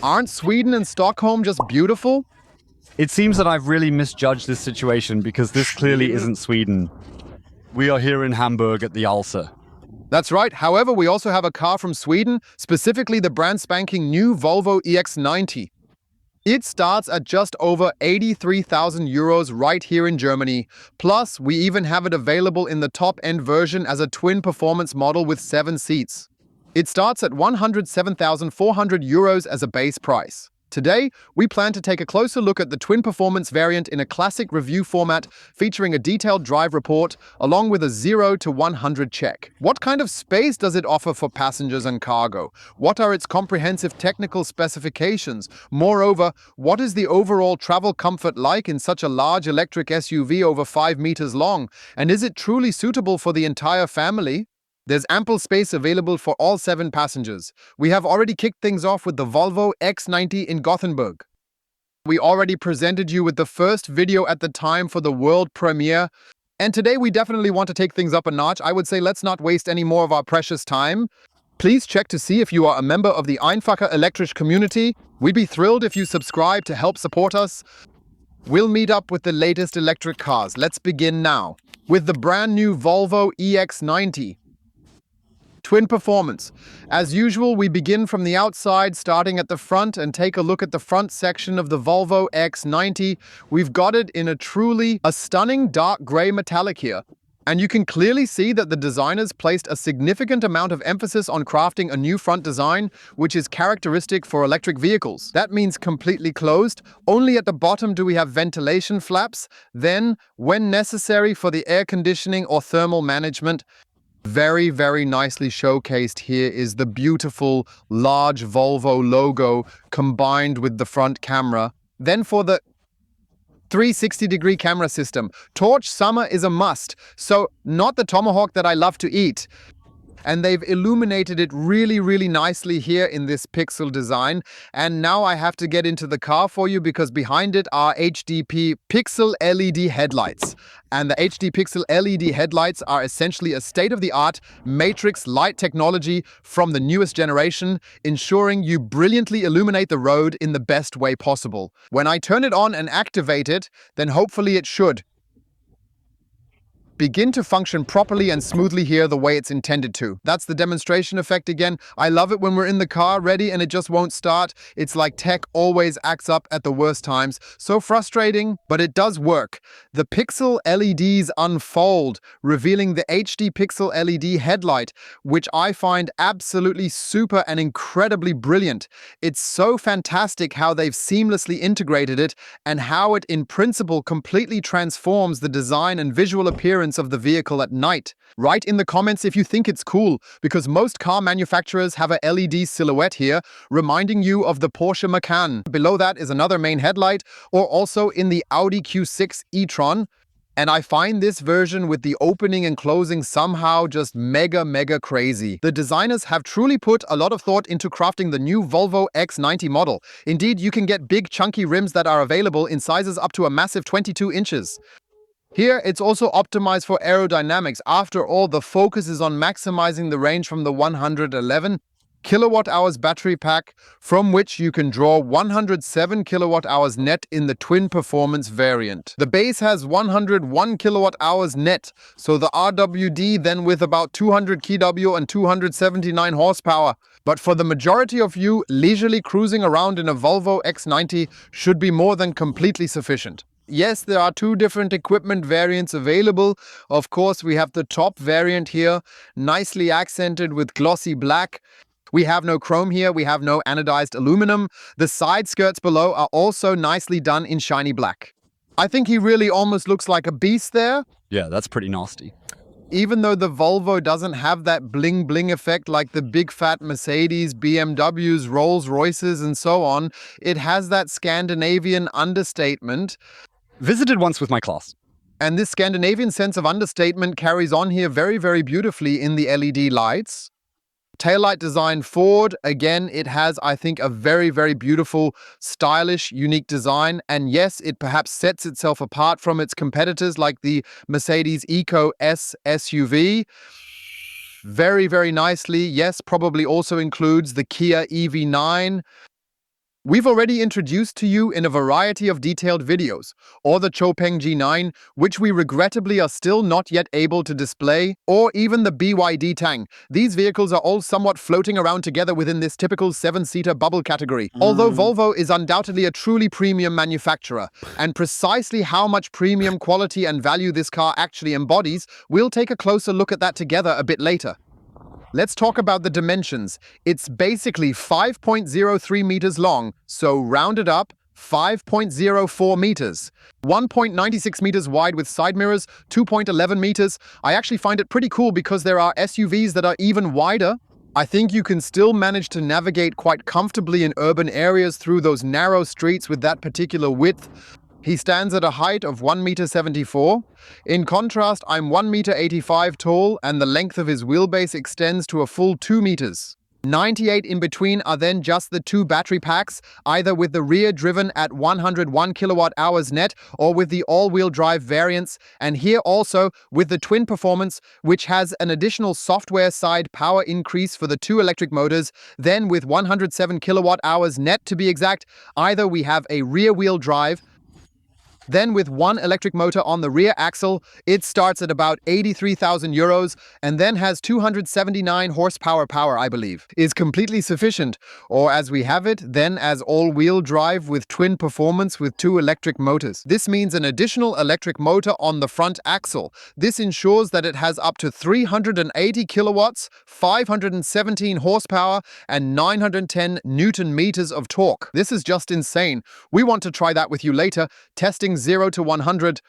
Aren't Sweden and Stockholm just beautiful? It seems that I've really misjudged this situation because this clearly isn't Sweden. We are here in Hamburg at the Alsa. That's right. However, we also have a car from Sweden, specifically the brand spanking new Volvo EX90. It starts at just over 83,000 euros right here in Germany. Plus, we even have it available in the top-end version as a twin performance model with 7 seats. It starts at 107,400 euros as a base price. Today, we plan to take a closer look at the Twin Performance variant in a classic review format featuring a detailed drive report along with a 0 to 100 check. What kind of space does it offer for passengers and cargo? What are its comprehensive technical specifications? Moreover, what is the overall travel comfort like in such a large electric SUV over 5 meters long? And is it truly suitable for the entire family? There's ample space available for all 7 passengers. We have already kicked things off with the Volvo EX90 in Gothenburg. We already presented you with the first video at the time for the world premiere, and today we definitely want to take things up a notch. I would say let's not waste any more of our precious time. Please check to see if you are a member of the einfach elektrisch community. We'd be thrilled if you subscribe to help support us. We'll meet up with the latest electric cars. Let's begin now with the brand new Volvo EX90. Twin Performance. As usual, we begin from the outside, starting at the front, and take a look at the front section of the Volvo EX90. We've got it in a stunning dark grey metallic here. And you can clearly see that the designers placed a significant amount of emphasis on crafting a new front design, which is characteristic for electric vehicles. That means completely closed. Only at the bottom do we have ventilation flaps. Then, when necessary for the air conditioning or thermal management, very, very nicely showcased here is the beautiful large Volvo logo combined with the front camera. Then for the 360-degree camera system, torch summer is a must, so not the tomahawk that I love to eat. And they've illuminated it really, really nicely here in this pixel design. And now I have to get into the car for you because behind it are HDP pixel LED headlights. And the HD pixel LED headlights are essentially a state-of-the-art matrix light technology from the newest generation, ensuring you brilliantly illuminate the road in the best way possible. When I turn it on and activate it, then hopefully it should begin to function properly and smoothly here the way it's intended to. That's the demonstration effect again. I love it when we're in the car ready and it just won't start. It's like tech always acts up at the worst times. So frustrating, but it does work. The pixel LEDs unfold, revealing the HD pixel LED headlight, which I find absolutely super and incredibly brilliant. It's so fantastic how they've seamlessly integrated it and how it in principle completely transforms the design and visual appearance of the vehicle at night. Write in the comments if you think it's cool, because most car manufacturers have a LED silhouette here, reminding you of the Porsche Macan. Below that is another main headlight, or also in the Audi Q6 e-tron. And I find this version with the opening and closing somehow just mega crazy. The designers have truly put a lot of thought into crafting the new Volvo EX90 model. Indeed, you can get big chunky rims that are available in sizes up to a massive 22 inches. Here, it's also optimized for aerodynamics. After all, the focus is on maximizing the range from the 111 kilowatt-hours battery pack, from which you can draw 107 kilowatt-hours net in the Twin Performance variant. The base has 101 kilowatt-hours net, so the RWD then with about 200 kW and 279 horsepower. But for the majority of you, leisurely cruising around in a Volvo EX90 should be more than completely sufficient. Yes, there are 2 different equipment variants available. Of course, we have the top variant here, nicely accented with glossy black. We have no chrome here, we have no anodized aluminum. The side skirts below are also nicely done in shiny black. I think he really almost looks like a beast there. Yeah, that's pretty nasty. Even though the Volvo doesn't have that bling-bling effect like the big fat Mercedes, BMWs, Rolls-Royces and so on, it has that Scandinavian understatement. Visited once with my class. And this Scandinavian sense of understatement carries on here very, very beautifully in the LED lights. Taillight design forward, again, it has, I think, a very, very beautiful, stylish, unique design. And yes, it perhaps sets itself apart from its competitors like the Mercedes Eco S SUV. Very, very nicely. Yes, probably also includes the Kia EV9. We've already introduced to you in a variety of detailed videos, or the Chopeng G9, which we regrettably are still not yet able to display, or even the BYD Tang. These vehicles are all somewhat floating around together within this typical 7-seater bubble category. Although Volvo is undoubtedly a truly premium manufacturer, and precisely how much premium quality and value this car actually embodies, we'll take a closer look at that together a bit later. Let's talk about the dimensions. It's basically 5.03 meters long, so rounded up, 5.04 meters. 1.96 meters wide with side mirrors, 2.11 meters. I actually find it pretty cool because there are SUVs that are even wider. I think you can still manage to navigate quite comfortably in urban areas through those narrow streets with that particular width. He stands at a height of 1.74 meters. In contrast, I'm 1.85 meters tall, and the length of his wheelbase extends to a full 2 meters. 98 in between are then just the two battery packs, either with the rear driven at 101 kilowatt hours net or with the all-wheel drive variants, and here also with the Twin Performance, which has an additional software side power increase for the two electric motors. Then with 107 kilowatt hours net to be exact, either we have a rear-wheel drive. Then with one electric motor on the rear axle, it starts at about 83,000 euros and then has 279 horsepower I believe, is completely sufficient. Or as we have it, then as all-wheel drive with Twin Performance with two electric motors. This means an additional electric motor on the front axle. This ensures that it has up to 380 kilowatts, 517 horsepower, and 910 Newton meters of torque. This is just insane. We want to try that with you later, testing 0 to 100.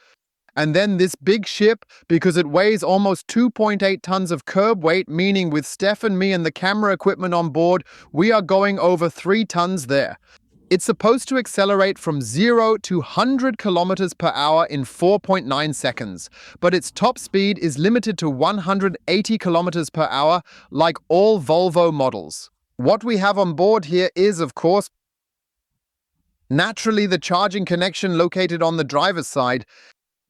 And then this big ship, because it weighs almost 2.8 tons of curb weight, meaning with Steph and me and the camera equipment on board, we are going over 3 tons there. It's supposed to accelerate from 0 to 100 kilometers per hour in 4.9 seconds, but its top speed is limited to 180 kilometers per hour, like all Volvo models. What we have on board here is, of course, naturally the charging connection located on the driver's side.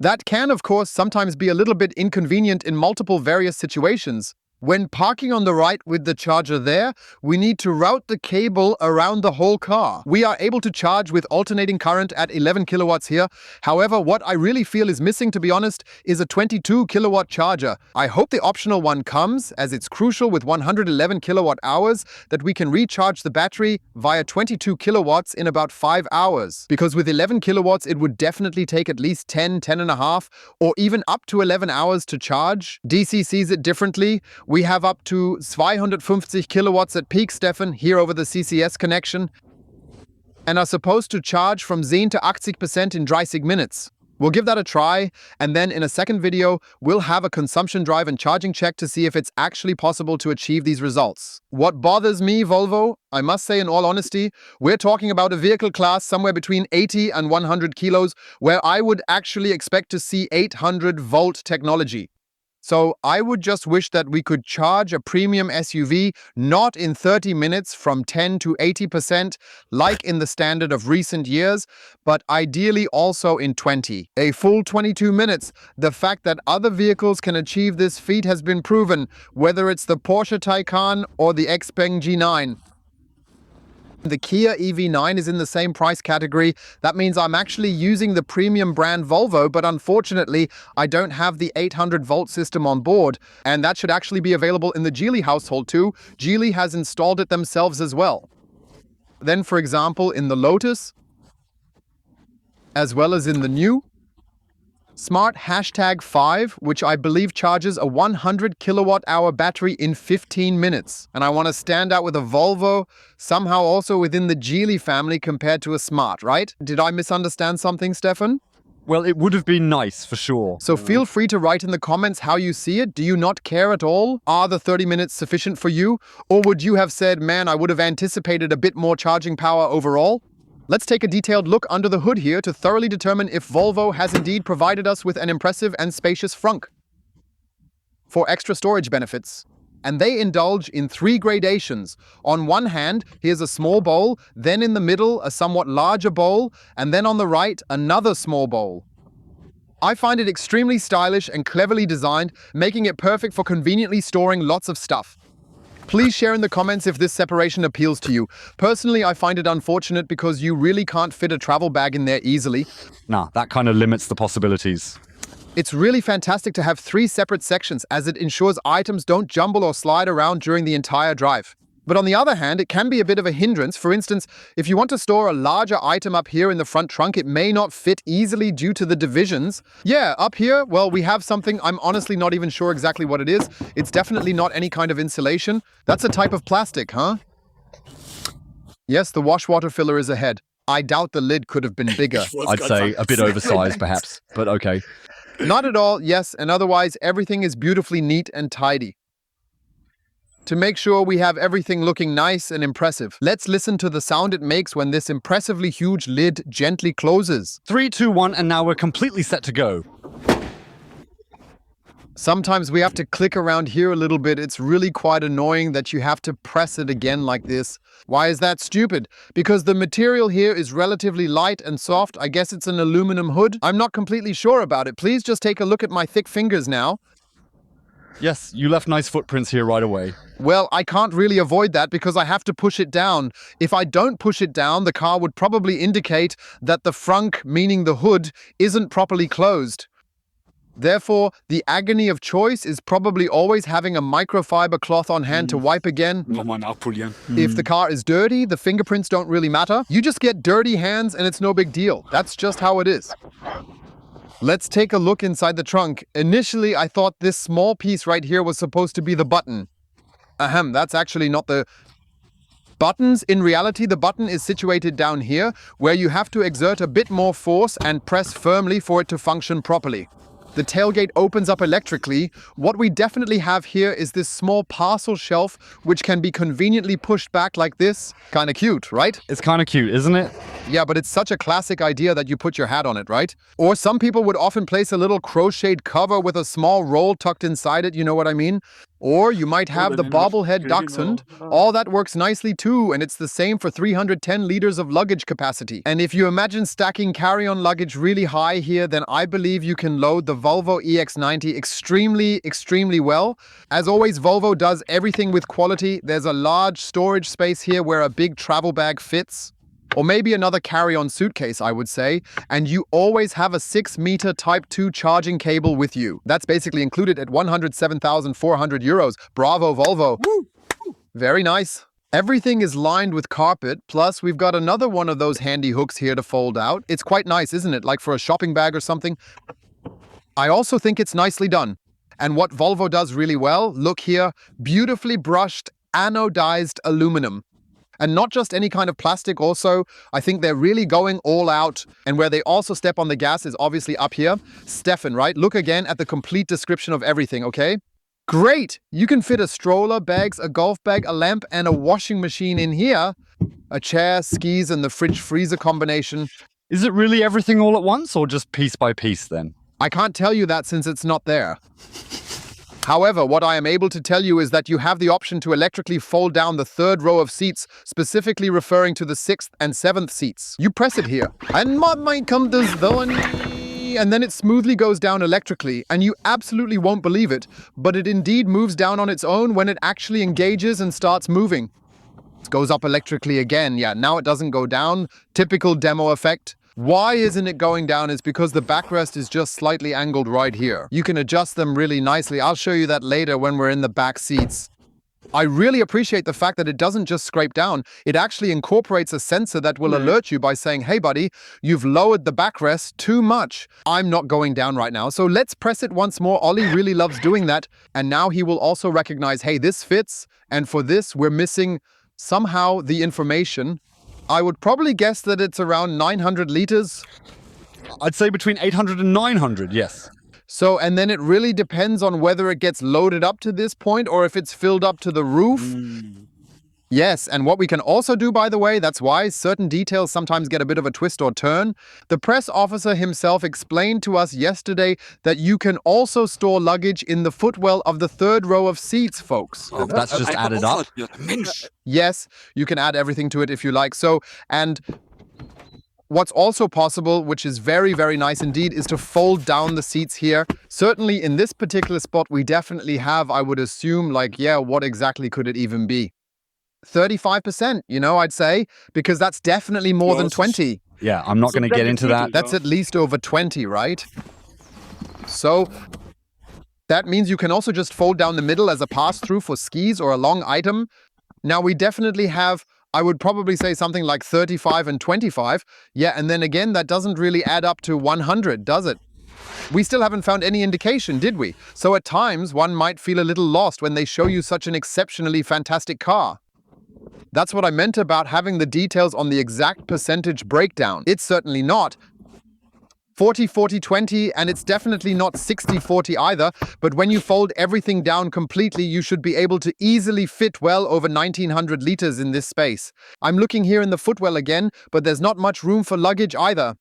That can, of course, sometimes be a little bit inconvenient in multiple various situations. When parking on the right with the charger there, we need to route the cable around the whole car. We are able to charge with alternating current at 11 kilowatts here. However, what I really feel is missing, to be honest, is a 22 kilowatt charger. I hope the optional one comes, as it's crucial with 111 kilowatt hours that we can recharge the battery via 22 kilowatts in about 5 hours. Because with 11 kilowatts, it would definitely take at least 10 and a half, or even up to 11 hours to charge. DC sees it differently. We have up to 250 kilowatts at peak, Stefan, here over the CCS connection, and are supposed to charge from 0 to 80% in 30 minutes. We'll give that a try, and then in a second video, we'll have a consumption drive and charging check to see if it's actually possible to achieve these results. What bothers me, Volvo, I must say in all honesty, we're talking about a vehicle class somewhere between 80 and 100 kilos, where I would actually expect to see 800-volt technology. So I would just wish that we could charge a premium SUV not in 30 minutes from 10 to 80%, like in the standard of recent years, but ideally also in 20. A full 22 minutes. The fact that other vehicles can achieve this feat has been proven, whether it's the Porsche Taycan or the Xpeng G9. The Kia EV9 is in the same price category. That means I'm actually using the premium brand Volvo, but unfortunately, I don't have the 800-volt system on board, and that should actually be available in the Geely household too. Geely has installed it themselves as well. Then, for example, in the Lotus, as well as in the new Smart #5, which I believe charges a 100 kilowatt hour battery in 15 minutes. And I want to stand out with a Volvo, somehow also within the Geely family compared to a Smart, right? Did I misunderstand something, Stefan? Well, it would have been nice, for sure. So feel free to write in the comments how you see it. Do you not care at all? Are the 30 minutes sufficient for you? Or would you have said, man, I would have anticipated a bit more charging power overall? Let's take a detailed look under the hood here to thoroughly determine if Volvo has indeed provided us with an impressive and spacious frunk for extra storage benefits. And they indulge in 3 gradations. On one hand, here's a small bowl, then in the middle, a somewhat larger bowl, and then on the right, another small bowl. I find it extremely stylish and cleverly designed, making it perfect for conveniently storing lots of stuff. Please share in the comments if this separation appeals to you. Personally, I find it unfortunate because you really can't fit a travel bag in there easily. Nah, that kind of limits the possibilities. It's really fantastic to have 3 separate sections as it ensures items don't jumble or slide around during the entire drive. But on the other hand, it can be a bit of a hindrance. For instance, if you want to store a larger item up here in the front trunk, it may not fit easily due to the divisions. Yeah, up here, well, we have something. I'm honestly not even sure exactly what it is. It's definitely not any kind of insulation. That's a type of plastic, huh? Yes, the wash water filler is ahead. I doubt the lid could have been bigger. I'd say a bit oversized, perhaps, but okay. Not at all, yes, and otherwise everything is beautifully neat and tidy. To make sure we have everything looking nice and impressive, let's listen to the sound it makes when this impressively huge lid gently closes. 3, 2, 1, and now we're completely set to go. Sometimes we have to click around here a little bit. It's really quite annoying that you have to press it again like this. Why is that stupid? Because the material here is relatively light and soft. I guess it's an aluminum hood. I'm not completely sure about it. Please just take a look at my thick fingers now. Yes, you left nice footprints here right away. Well, I can't really avoid that because I have to push it down. If I don't push it down, the car would probably indicate that the frunk, meaning the hood, isn't properly closed. Therefore, the agony of choice is probably always having a microfiber cloth on hand to wipe again. Nochmal nachpolieren. If the car is dirty, the fingerprints don't really matter. You just get dirty hands and it's no big deal. That's just how it is. Let's take a look inside the trunk. Initially, I thought this small piece right here was supposed to be the button. Ahem, that's actually not the buttons. In reality, the button is situated down here, where you have to exert a bit more force and press firmly for it to function properly. The tailgate opens up electrically. What we definitely have here is this small parcel shelf, which can be conveniently pushed back like this. Kinda cute, right? It's kind of cute, isn't it? Yeah, but it's such a classic idea that you put your hat on it, right? Or some people would often place a little crocheted cover with a small roll tucked inside it, you know what I mean? Or you might have the bobblehead dachshund. All that works nicely too, and it's the same for 310 liters of luggage capacity. And if you imagine stacking carry-on luggage really high here, then I believe you can load the Volvo EX90 extremely well. As always, Volvo does everything with quality. There's a large storage space here where a big travel bag fits. Or maybe another carry-on suitcase, I would say. And you always have a 6-meter Type 2 charging cable with you. That's basically included at 107,400 euros. Bravo, Volvo. Woo! Very nice. Everything is lined with carpet, plus we've got another one of those handy hooks here to fold out. It's quite nice, isn't it? Like for a shopping bag or something. I also think it's nicely done. And what Volvo does really well, look here, beautifully brushed anodized aluminum. And not just any kind of plastic also. I think they're really going all out. And where they also step on the gas is obviously up here. Stefan, right? Look again at the complete description of everything, okay? Great! You can fit a stroller, bags, a golf bag, a lamp, and a washing machine in here. A chair, skis, and the fridge-freezer combination. Is it really everything all at once, or just piece by piece then? I can't tell you that since it's not there. However, what I am able to tell you is that you have the option to electrically fold down the 3rd row of seats, specifically referring to the 6th and 7th seats. You press it here, and might come this one, and then it smoothly goes down electrically, and you absolutely won't believe it, but it indeed moves down on its own when it actually engages and starts moving. It goes up electrically again. Yeah, now it doesn't go down. Typical demo effect. Why isn't it going down is because the backrest is just slightly angled right here. You can adjust them really nicely. I'll show you that later when we're in the back seats. I really appreciate the fact that it doesn't just scrape down. It actually incorporates a sensor that will alert you by saying, hey buddy, you've lowered the backrest too much. I'm not going down right now, so let's press it once more. Ollie really loves doing that. And now he will also recognize, hey, this fits. And for this, we're missing somehow the information. I would probably guess that it's around 900 liters. I'd say between 800 and 900, yes. So, and then it really depends on whether it gets loaded up to this point or if it's filled up to the roof. Yes, and what we can also do, by the way, that's why certain details sometimes get a bit of a twist or turn. The press officer himself explained to us yesterday that you can also store luggage in the footwell of the 3rd row of seats, folks. That's just added up. Mensch. Yes, you can add everything to it if you like. So, and What's also possible, which is very, very nice indeed, is to fold down the seats here. Certainly in this particular spot, we definitely have, I would assume, like, yeah, what exactly could it even be? 35%, I'd say, because that's definitely more than 20. Yeah, I'm not going to get into that. That's at least over 20, right? So that means you can also just fold down the middle as a pass-through for skis or a long item. Now, we definitely have, I would probably say something like 35 and 25. Yeah, and then again, that doesn't really add up to 100, does it? We still haven't found any indication, did we? So at times, one might feel a little lost when they show you such an exceptionally fantastic car. That's what I meant about having the details on the exact percentage breakdown. It's certainly not 40-40-20, and it's definitely not 60-40 either, but when you fold everything down completely, you should be able to easily fit well over 1900 liters in this space. I'm looking here in the footwell again, but there's not much room for luggage either.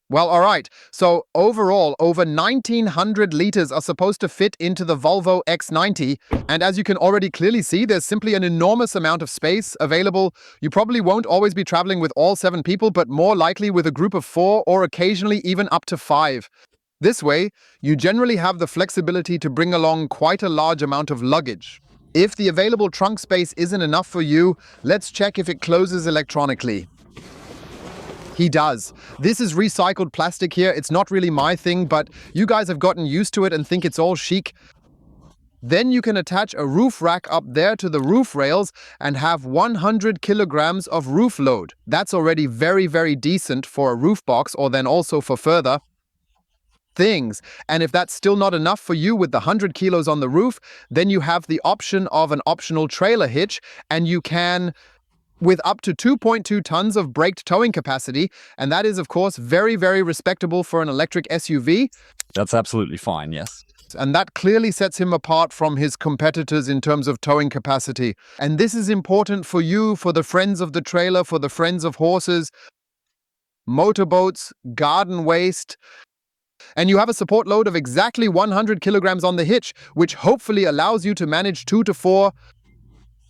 Well, all right, so overall, over 1900 liters are supposed to fit into the Volvo EX90, and as you can already clearly see, there's simply an enormous amount of space available. You probably won't always be traveling with all 7 people, but more likely with a group of 4 or occasionally even up to 5. This way, you generally have the flexibility to bring along quite a large amount of luggage. If the available trunk space isn't enough for you, let's check if it closes electronically. He does. This is recycled plastic here. It's not really my thing, but you guys have gotten used to it and think it's all chic. Then you can attach a roof rack up there to the roof rails and have 100 kilograms of roof load. That's already very, very decent for a roof box, or then also for further things. And if that's still not enough for you with the 100 kilos on the roof, then you have the option of an optional trailer hitch, and you can, with up to 2.2 tons of braked towing capacity, and that is, of course, very, very respectable for an electric SUV. That's absolutely fine, yes. And that clearly sets him apart from his competitors in terms of towing capacity. And this is important for you, for the friends of the trailer, for the friends of horses, motorboats, garden waste. And you have a support load of exactly 100 kilograms on the hitch, which hopefully allows you to manage 2 to 4,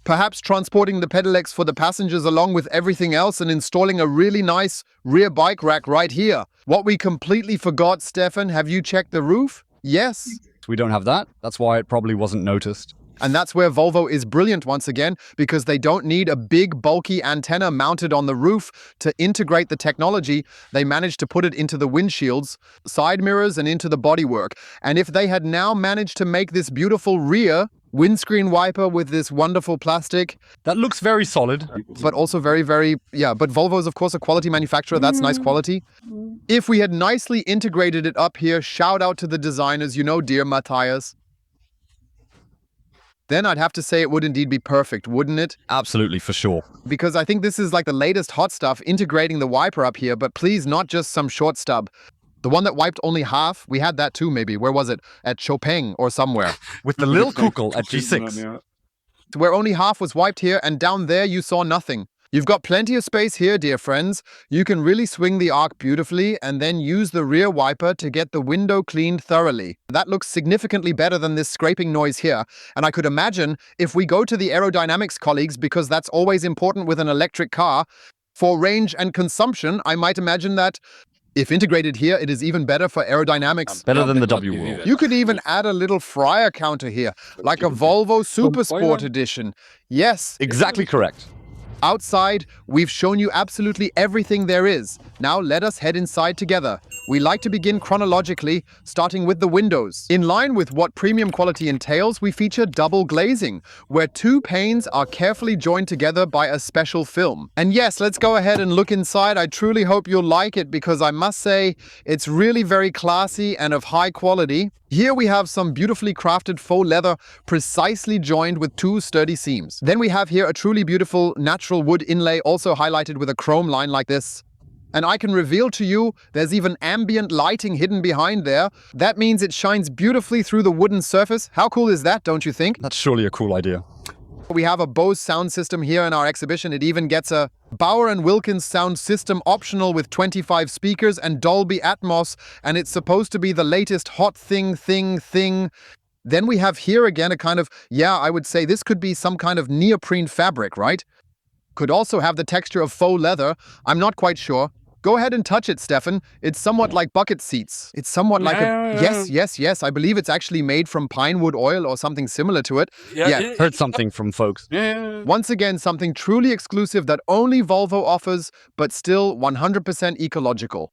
perhaps transporting the pedelecs for the passengers along with everything else and installing a really nice rear bike rack right here. What we completely forgot, Stefan, have you checked the roof? Yes. We don't have that. That's why it probably wasn't noticed. And that's where Volvo is brilliant once again, because they don't need a big, bulky antenna mounted on the roof to integrate the technology. They managed to put it into the windshields, side mirrors, and into the bodywork. And if they had now managed to make this beautiful rear windscreen wiper with this wonderful plastic. That looks very solid. But also very, very, but Volvo is, of course, a quality manufacturer. That's nice quality. If we had nicely integrated it up here, shout out to the designers, dear Matthias. Then I'd have to say it would indeed be perfect, wouldn't it? Absolutely, for sure. Because I think this is like the latest hot stuff, integrating the wiper up here, but please, not just some short stub. The one that wiped only half, we had that too maybe. Where was it? At Chopin or somewhere. With the little Kugel at G6. Where only half was wiped here, and down there you saw nothing. You've got plenty of space here, dear friends. You can really swing the arc beautifully and then use the rear wiper to get the window cleaned thoroughly. That looks significantly better than this scraping noise here. And I could imagine if we go to the aerodynamics colleagues, because that's always important with an electric car, for range and consumption, I might imagine that if integrated here, it is even better for aerodynamics. Better than the W. You could even add a little fryer counter here, like a Volvo Super Sport Edition. Yes. Exactly correct. Outside, we've shown you absolutely everything there is. Now let us head inside together. We like to begin chronologically, starting with the windows. In line with what premium quality entails, we feature double glazing, where 2 panes are carefully joined together by a special film. And yes, let's go ahead and look inside. I truly hope you'll like it, because I must say, it's really very classy and of high quality. Here we have some beautifully crafted faux leather, precisely joined with 2 sturdy seams. Then we have here a truly beautiful natural wood inlay, also highlighted with a chrome line like this. And I can reveal to you, there's even ambient lighting hidden behind there. That means it shines beautifully through the wooden surface. How cool is that, don't you think? That's surely a cool idea. We have a Bose sound system here in our exhibition. It even gets a Bauer & Wilkins sound system optional with 25 speakers and Dolby Atmos, and it's supposed to be the latest hot thing. Then we have here again a kind of, I would say this could be some kind of neoprene fabric, right? Could also have the texture of faux leather. I'm not quite sure. Go ahead and touch it, Stefan. It's somewhat like bucket seats. It's somewhat like a... Yes. I believe it's actually made from pine wood oil or something similar to it. Heard something from folks. Once again, something truly exclusive that only Volvo offers, but still 100% ecological.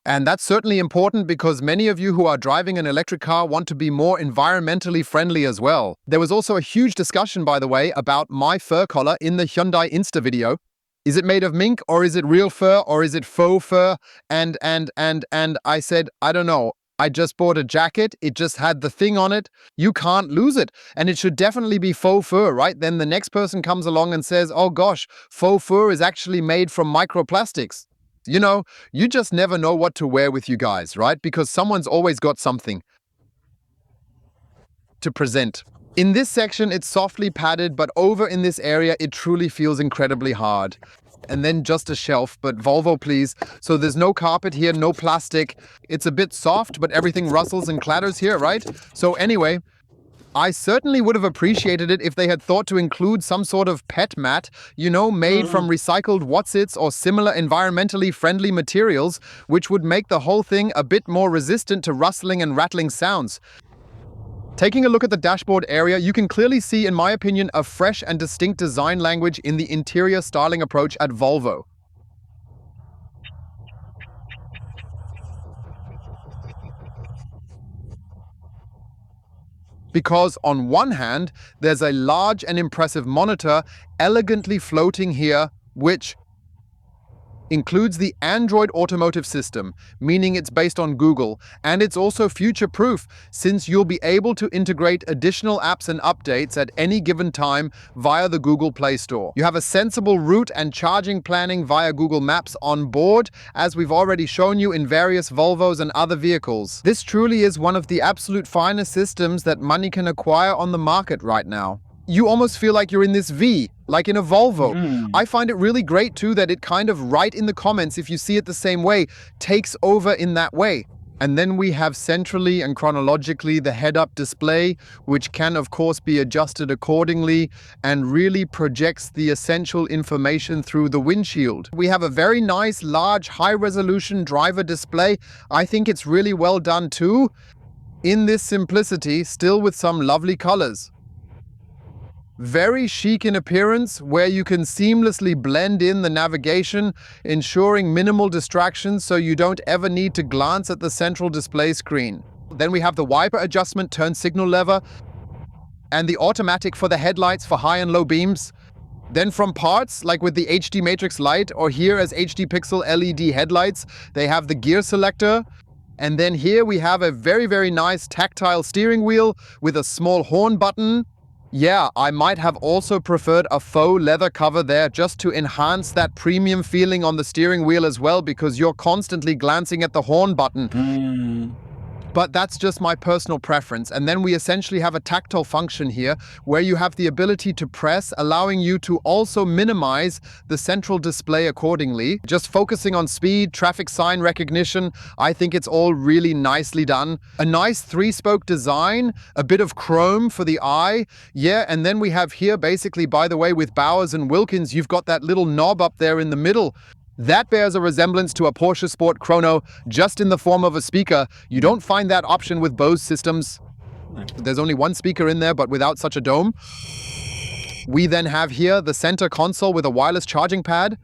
And that's certainly important because many of you who are driving an electric car want to be more environmentally friendly as well. There was also a huge discussion, by the way, about my fur collar in the Hyundai Insta video. Is it made of mink, or is it real fur, or is it faux fur? And I said, I don't know. I just bought a jacket. It just had the thing on it. You can't lose it. And it should definitely be faux fur, right? Then the next person comes along and says, oh gosh, faux fur is actually made from microplastics. You know, you just never know what to wear with you guys, right? Because someone's always got something to present. In this section, it's softly padded, but over in this area, it truly feels incredibly hard. And then just a shelf, but Volvo, please. So there's no carpet here, no plastic. It's a bit soft, but everything rustles and clatters here, right? So anyway, I certainly would have appreciated it if they had thought to include some sort of pet mat, you know, made from recycled Wotsits or similar environmentally friendly materials, which would make the whole thing a bit more resistant to rustling and rattling sounds. Taking a look at the dashboard area, you can clearly see, in my opinion, a fresh and distinct design language in the interior styling approach at Volvo. Because on one hand, there's a large and impressive monitor elegantly floating here, which includes the Android automotive system, meaning it's based on Google, and it's also future-proof since you'll be able to integrate additional apps and updates at any given time via the Google Play Store. You have a sensible route and charging planning via Google Maps on board, as we've already shown you in various Volvos and other vehicles. This truly is one of the absolute finest systems that money can acquire on the market right now. You almost feel like you're in this V, like in a Volvo. I find it really great too that it kind of right in the comments, if you see it the same way, takes over in that way. And then we have centrally and chronologically the head-up display, which can of course be adjusted accordingly and really projects the essential information through the windshield. We have a very nice, large, high-resolution driver display. I think it's really well done too, in this simplicity, still with some lovely colors. Very chic in appearance, where you can seamlessly blend in the navigation, ensuring minimal distractions so you don't ever need to glance at the central display screen. Then we have the wiper adjustment turn signal lever and the automatic for the headlights for high and low beams. Then from parts, like with the HD Matrix light or here as HD Pixel LED headlights, they have the gear selector. And then here we have a very, very nice tactile steering wheel with a small horn button. Yeah, I might have also preferred a faux leather cover there just to enhance that premium feeling on the steering wheel as well, because you're constantly glancing at the horn button. But that's just my personal preference. And then we essentially have a tactile function here where you have the ability to press, allowing you to also minimize the central display accordingly. Just focusing on speed, traffic sign recognition, I think it's all really nicely done. A nice three-spoke design, a bit of chrome for the eye. Yeah, and then we have here basically, by the way, with Bowers and Wilkins, you've got that little knob up there in the middle. That bears a resemblance to a Porsche Sport Chrono, just in the form of a speaker. You don't find that option with Bose systems. There's only one speaker in there, but without such a dome. We then have here the center console with a wireless charging pad,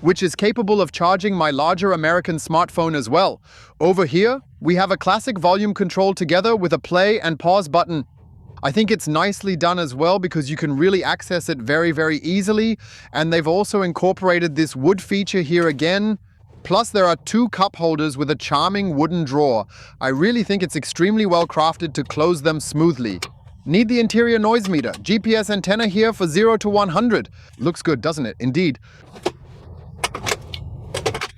which is capable of charging my larger American smartphone as well. Over here, we have a classic volume control together with a play and pause button. I think it's nicely done as well because you can really access it very, very easily. And they've also incorporated this wood feature here again. Plus there are two cup holders with a charming wooden drawer. I really think it's extremely well crafted to close them smoothly. Need the interior noise meter. GPS antenna here for 0 to 100. Looks good, doesn't it? Indeed.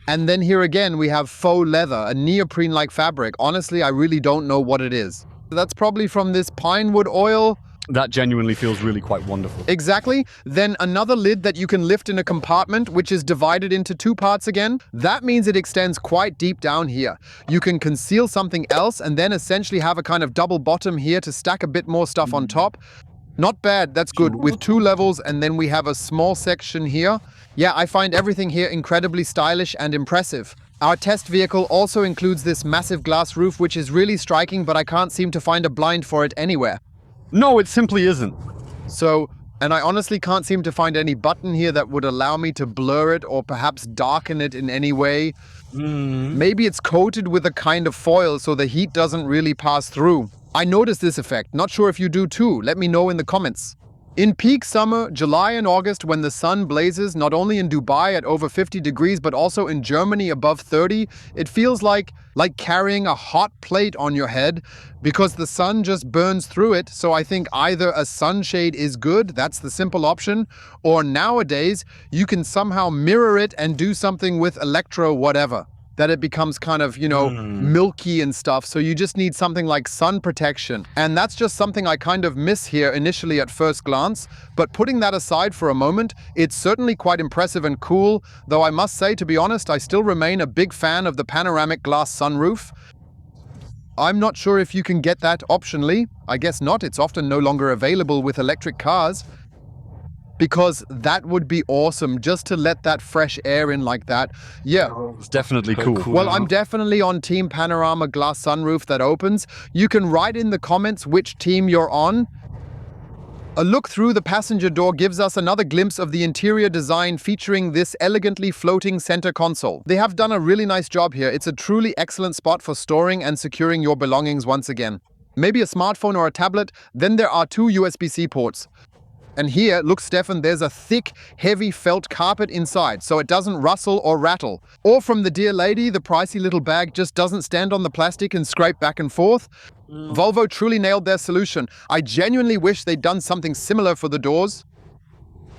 And then here again we have faux leather, a neoprene-like fabric. Honestly, I really don't know what it is. That's probably from this pine wood oil. That genuinely feels really quite wonderful. Exactly. Then another lid that you can lift in a compartment, which is divided into two parts again. That means it extends quite deep down here. You can conceal something else and then essentially have a kind of double bottom here to stack a bit more stuff on top. Not bad, that's good. With two levels, and then we have a small section here. Yeah, I find everything here incredibly stylish and impressive. Our test vehicle also includes this massive glass roof, which is really striking, but I can't seem to find a blind for it anywhere. No, it simply isn't. So, and I honestly can't seem to find any button here that would allow me to blur it or perhaps darken it in any way. Maybe it's coated with a kind of foil so the heat doesn't really pass through. I noticed this effect, not sure if you do too, let me know in the comments. In peak summer, July and August, when the sun blazes, not only in Dubai at over 50 degrees, but also in Germany above 30, it feels like carrying a hot plate on your head because the sun just burns through it. So I think either a sunshade is good, that's the simple option, or nowadays you can somehow mirror it and do something with electro whatever, that it becomes kind of, milky and stuff. So you just need something like sun protection. And that's just something I kind of miss here initially at first glance. But putting that aside for a moment, it's certainly quite impressive and cool. Though I must say, to be honest, I still remain a big fan of the panoramic glass sunroof. I'm not sure if you can get that optionally. I guess not. It's often no longer available with electric cars. Because that would be awesome, just to let that fresh air in like that. Yeah. It's definitely cool. Well, I'm definitely on Team Panorama Glass Sunroof that opens. You can write in the comments which team you're on. A look through the passenger door gives us another glimpse of the interior design featuring this elegantly floating center console. They have done a really nice job here. It's a truly excellent spot for storing and securing your belongings once again. Maybe a smartphone or a tablet. Then there are 2 USB-C ports. And here, look Stefan, there's a thick, heavy felt carpet inside, so it doesn't rustle or rattle. Or from the dear lady, the pricey little bag just doesn't stand on the plastic and scrape back and forth. Volvo truly nailed their solution. I genuinely wish they'd done something similar for the doors.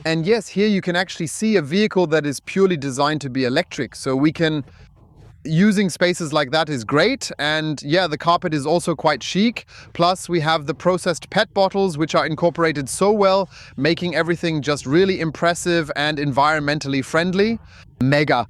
And yes, here you can actually see a vehicle that is purely designed to be electric, so we can... Using spaces like that is great, and yeah, the carpet is also quite chic. Plus, we have the processed PET bottles, which are incorporated so well, making everything just really impressive and environmentally friendly. Mega.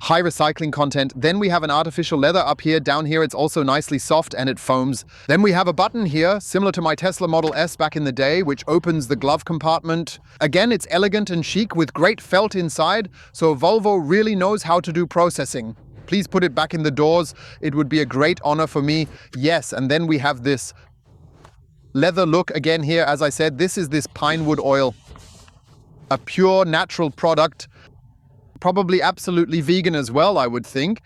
High recycling content. Then we have an artificial leather up here. Down here, it's also nicely soft and it foams. Then we have a button here, similar to my Tesla Model S back in the day, which opens the glove compartment. Again, it's elegant and chic with great felt inside, so Volvo really knows how to do processing. Please put it back in the doors. It would be a great honor for me. Yes, and then we have this leather look again here. As I said, this is this pine wood oil. A pure natural product. Probably absolutely vegan as well, I would think.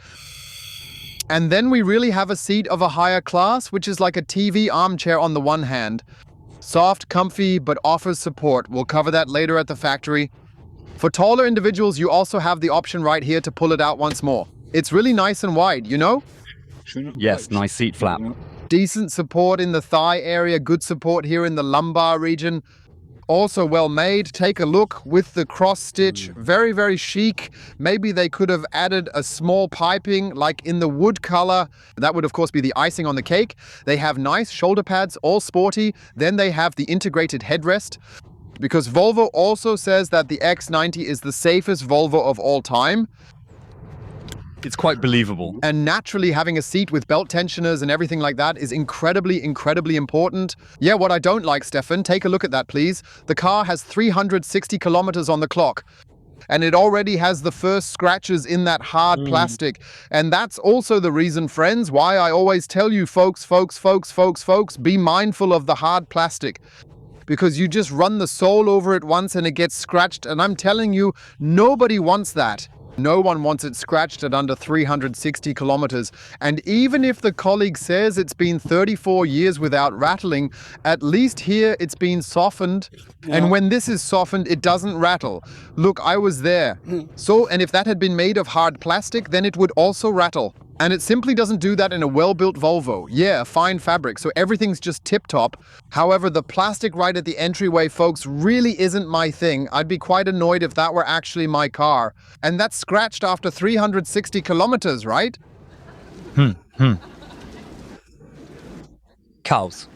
And then we really have a seat of a higher class, which is like a TV armchair on the one hand. Soft, comfy, but offers support. We'll cover that later at the factory. For taller individuals, you also have the option right here to pull it out once more. It's really nice and wide, you know? Yes, nice seat flap. Decent support in the thigh area, good support here in the lumbar region. Also well made. Take a look with the cross stitch. Very, very chic. Maybe they could have added a small piping like in the wood color. That would of course be the icing on the cake. They have nice shoulder pads, all sporty. Then they have the integrated headrest. Because Volvo also says that the X90 is the safest Volvo of all time. It's quite believable. And naturally, having a seat with belt tensioners and everything like that is incredibly, incredibly important. Yeah, what I don't like, Stefan, take a look at that, please. The car has 360 kilometers on the clock. And it already has the first scratches in that hard plastic. And that's also the reason, friends, why I always tell you, folks, be mindful of the hard plastic. Because you just run the sole over it once and it gets scratched. And I'm telling you, nobody wants that. No one wants it scratched at under 360 kilometers. And even if the colleague says it's been 34 years without rattling, at least here it's been softened. Yeah. And when this is softened, it doesn't rattle. Look, I was there. So, and if that had been made of hard plastic, then it would also rattle. And it simply doesn't do that in a well-built Volvo. Yeah, fine fabric, so everything's just tip-top. However, the plastic right at the entryway, folks, really isn't my thing. I'd be quite annoyed if that were actually my car. And that's scratched after 360 kilometers, right? Cows.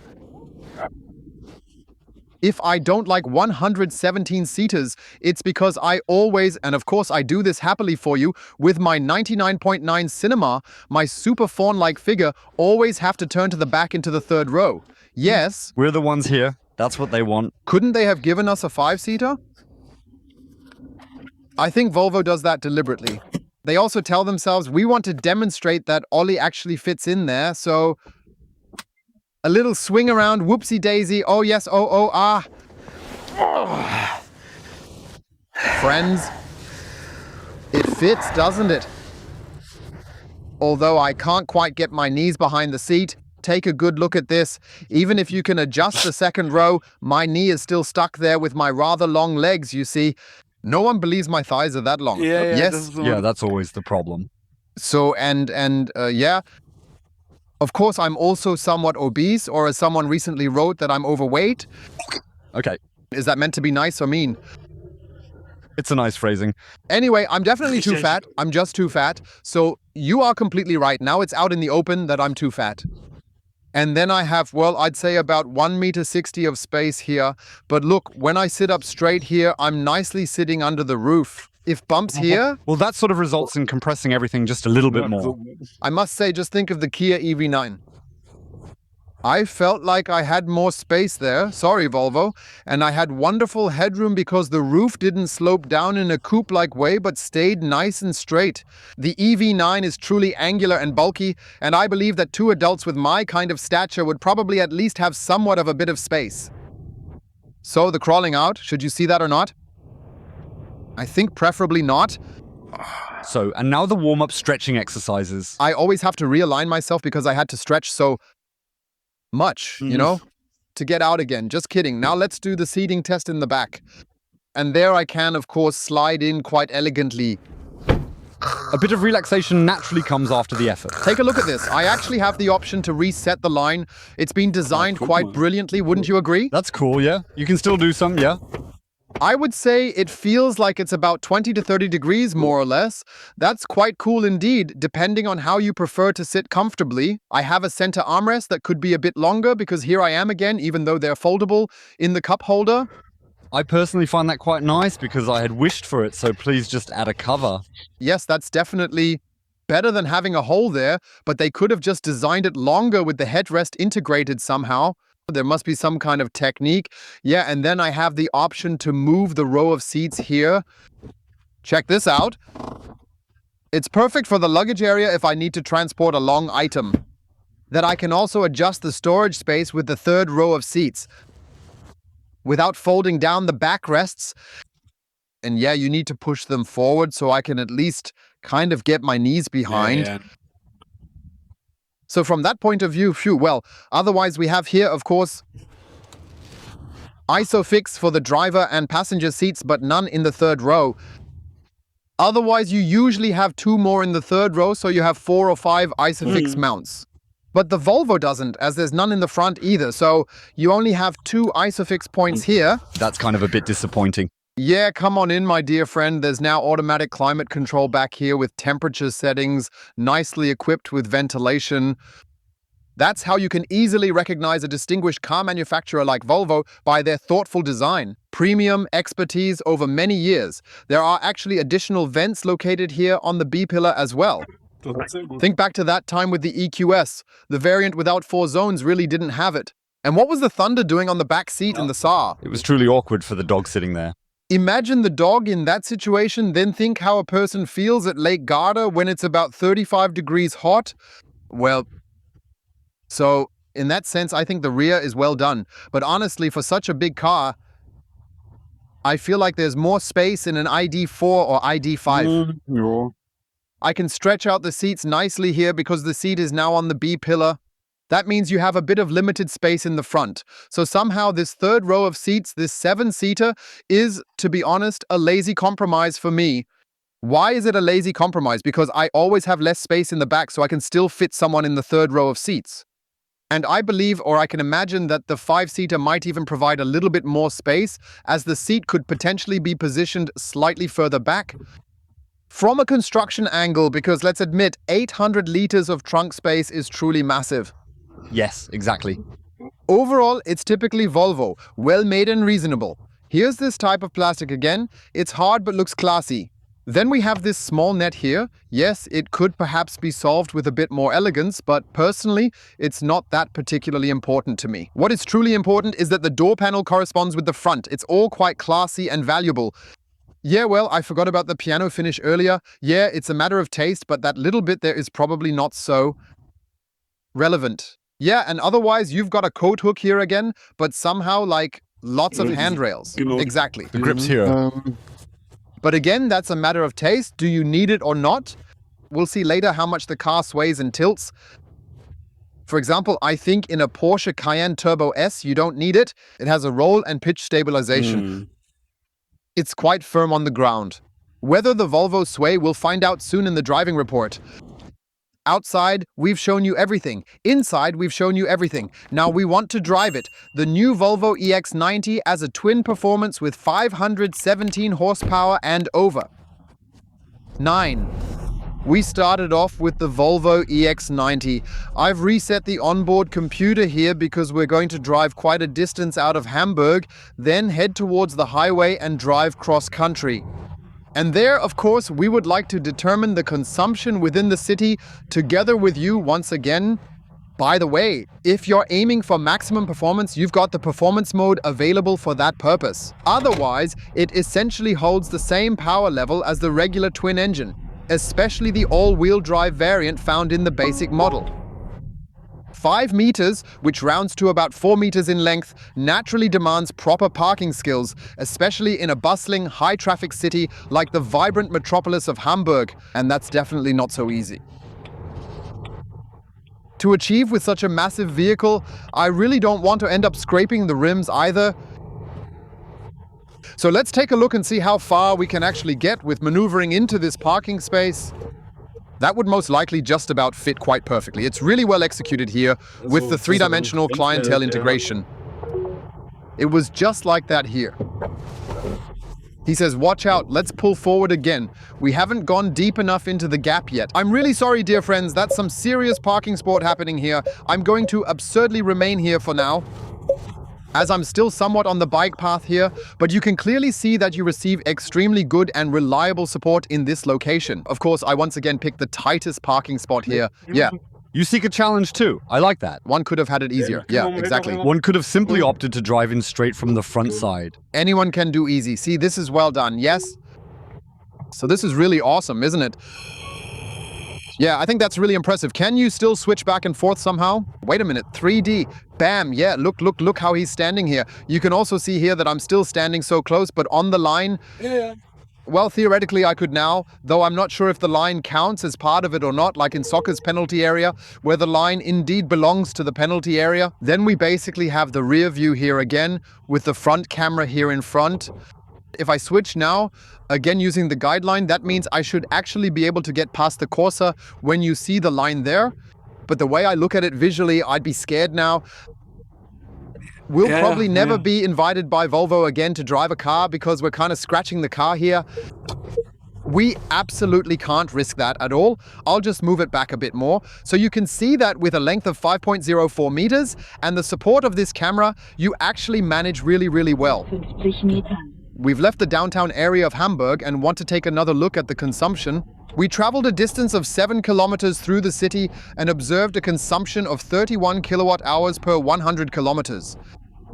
If I don't like 117-seaters, it's because I always, and of course I do this happily for you, with my 99.9 Cinema, my super fawn-like figure, always have to turn to the back into the third row. Yes. We're the ones here. That's what they want. Couldn't they have given us a 5-seater? I think Volvo does that deliberately. They also tell themselves, we want to demonstrate that OLLI actually fits in there, so a little swing around, whoopsie daisy, oh yes, oh, ah. Friends, it fits, doesn't it? Although I can't quite get my knees behind the seat, take a good look at this. Even if you can adjust the second row, my knee is still stuck there with my rather long legs, you see. No one believes my thighs are that long. Yes. Yeah, that's always the problem. So, yeah. Of course, I'm also somewhat obese, or as someone recently wrote, that I'm overweight. Okay. Is that meant to be nice or mean? It's a nice phrasing. Anyway, I'm definitely too fat. I'm just too fat. So you are completely right. Now it's out in the open that I'm too fat. And then I have, well, I'd say about 1.60 meters of space here. But look, when I sit up straight here, I'm nicely sitting under the roof. If bumps here... Well, that sort of results in compressing everything just a little bit more. I must say, just think of the Kia EV9. I felt like I had more space there, sorry Volvo, and I had wonderful headroom because the roof didn't slope down in a coupe-like way but stayed nice and straight. The EV9 is truly angular and bulky, and I believe that two adults with my kind of stature would probably at least have somewhat of a bit of space. So, the crawling out, should you see that or not? I think preferably not. So, and now the warm-up stretching exercises. I always have to realign myself because I had to stretch so much, you know, to get out again. Just kidding. Now let's do the seating test in the back. And there I can, of course, slide in quite elegantly. A bit of relaxation naturally comes after the effort. Take a look at this. I actually have the option to reset the line. It's been designed quite brilliantly, wouldn't you agree? That's cool, yeah. You can still do some, yeah. I would say it feels like it's about 20 to 30 degrees, more or less. That's quite cool indeed, depending on how you prefer to sit comfortably. I have a center armrest that could be a bit longer because here I am again, even though they're foldable, in the cup holder. I personally find that quite nice because I had wished for it, so please just add a cover. Yes, that's definitely better than having a hole there, but they could have just designed it longer with the headrest integrated somehow. There must be some kind of technique. Yeah, and then I have the option to move the row of seats here. Check this out. It's perfect for the luggage area if I need to transport a long item. That I can also adjust the storage space with the third row of seats without folding down the backrests. And yeah, you need to push them forward so I can at least kind of get my knees behind. Yeah. So from that point of view, phew, well, otherwise we have here, of course, ISOFIX for the driver and passenger seats, but none in the third row. Otherwise, you usually have two more in the third row, so you have 4 or 5 ISOFIX mounts. But the Volvo doesn't, as there's none in the front either, so you only have 2 ISOFIX points here. That's kind of a bit disappointing. Yeah, come on in, my dear friend. There's now automatic climate control back here with temperature settings, nicely equipped with ventilation. That's how you can easily recognize a distinguished car manufacturer like Volvo by their thoughtful design, premium expertise over many years. There are actually additional vents located here on the B-pillar as well. Think back to that time with the EQS. The variant without 4 zones really didn't have it. And what was the Thunder doing on the back seat in the SAR? It was truly awkward for the dog sitting there. Imagine the dog in that situation, then think how a person feels at Lake Garda when it's about 35 degrees hot. Well, so in that sense, I think the rear is well done. But honestly, for such a big car, I feel like there's more space in an ID4 or ID5. Yeah. I can stretch out the seats nicely here because the seat is now on the B-pillar. That means you have a bit of limited space in the front. So somehow this third row of seats, this 7-seater, is, to be honest, a lazy compromise for me. Why is it a lazy compromise? Because I always have less space in the back so I can still fit someone in the third row of seats. And I believe, or I can imagine, that the 5-seater might even provide a little bit more space, as the seat could potentially be positioned slightly further back. From a construction angle, because let's admit, 800 liters of trunk space is truly massive. Yes, exactly. Overall, it's typically Volvo, well made and reasonable. Here's this type of plastic again. It's hard but looks classy. Then we have this small net here. Yes, it could perhaps be solved with a bit more elegance, but personally, it's not that particularly important to me. What is truly important is that the door panel corresponds with the front. It's all quite classy and valuable. Yeah, well, I forgot about the piano finish earlier. Yeah, it's a matter of taste, but that little bit there is probably not so relevant. Yeah, and otherwise you've got a coat hook here again, but somehow like lots of handrails. Exactly. The grips here. But again, that's a matter of taste. Do you need it or not? We'll see later how much the car sways and tilts. For example, I think in a Porsche Cayenne Turbo S, you don't need it. It has a roll and pitch stabilization. It's quite firm on the ground. Whether the Volvo sway, we'll find out soon in the driving report. Outside, we've shown you everything. Inside, we've shown you everything. Now we want to drive it. The new Volvo EX90 as a twin performance with 517 horsepower and over. 9. We started off with the Volvo EX90. I've reset the onboard computer here because we're going to drive quite a distance out of Hamburg, then head towards the highway and drive cross-country. And there, of course, we would like to determine the consumption within the city together with you once again. By the way, if you're aiming for maximum performance, you've got the performance mode available for that purpose. Otherwise, it essentially holds the same power level as the regular twin engine, especially the all-wheel drive variant found in the basic model. 5 meters, which rounds to about 4 meters in length, naturally demands proper parking skills, especially in a bustling, high-traffic city like the vibrant metropolis of Hamburg, and that's definitely not so easy. To achieve with such a massive vehicle, I really don't want to end up scraping the rims either. So let's take a look and see how far we can actually get with maneuvering into this parking space. That would most likely just about fit quite perfectly. It's really well executed here with the three-dimensional clientele integration. It was just like that here. He says, watch out, let's pull forward again. We haven't gone deep enough into the gap yet. I'm really sorry, dear friends, that's some serious parking sport happening here. I'm going to absurdly remain here for now, as I'm still somewhat on the bike path here, but you can clearly see that you receive extremely good and reliable support in this location. Of course, I once again picked the tightest parking spot here. Yeah. You seek a challenge too. I like that. One could have had it easier. Yeah, exactly. One could have simply opted to drive in straight from the front side. Anyone can do easy. See, this is well done, yes? So this is really awesome, isn't it? Yeah, I think that's really impressive. Can you still switch back and forth somehow? Wait a minute, 3D. Bam, yeah, look how he's standing here. You can also see here that I'm still standing so close, but on the line. Yeah. Well, theoretically I could now, though I'm not sure if the line counts as part of it or not, like in soccer's penalty area, where the line indeed belongs to the penalty area. Then we basically have the rear view here again, with the front camera here in front. If I switch now, again using the guideline, that means I should actually be able to get past the Corsa when you see the line there. But the way I look at it visually, I'd be scared now. We'll probably never be invited by Volvo again to drive a car because we're kind of scratching the car here. We absolutely can't risk that at all. I'll just move it back a bit more. So you can see that with a length of 5.04 meters and the support of this camera, you actually manage really, really well. 50 meters. We've left the downtown area of Hamburg and want to take another look at the consumption. We traveled a distance of 7 kilometers through the city and observed a consumption of 31 kilowatt hours per 100 kilometers.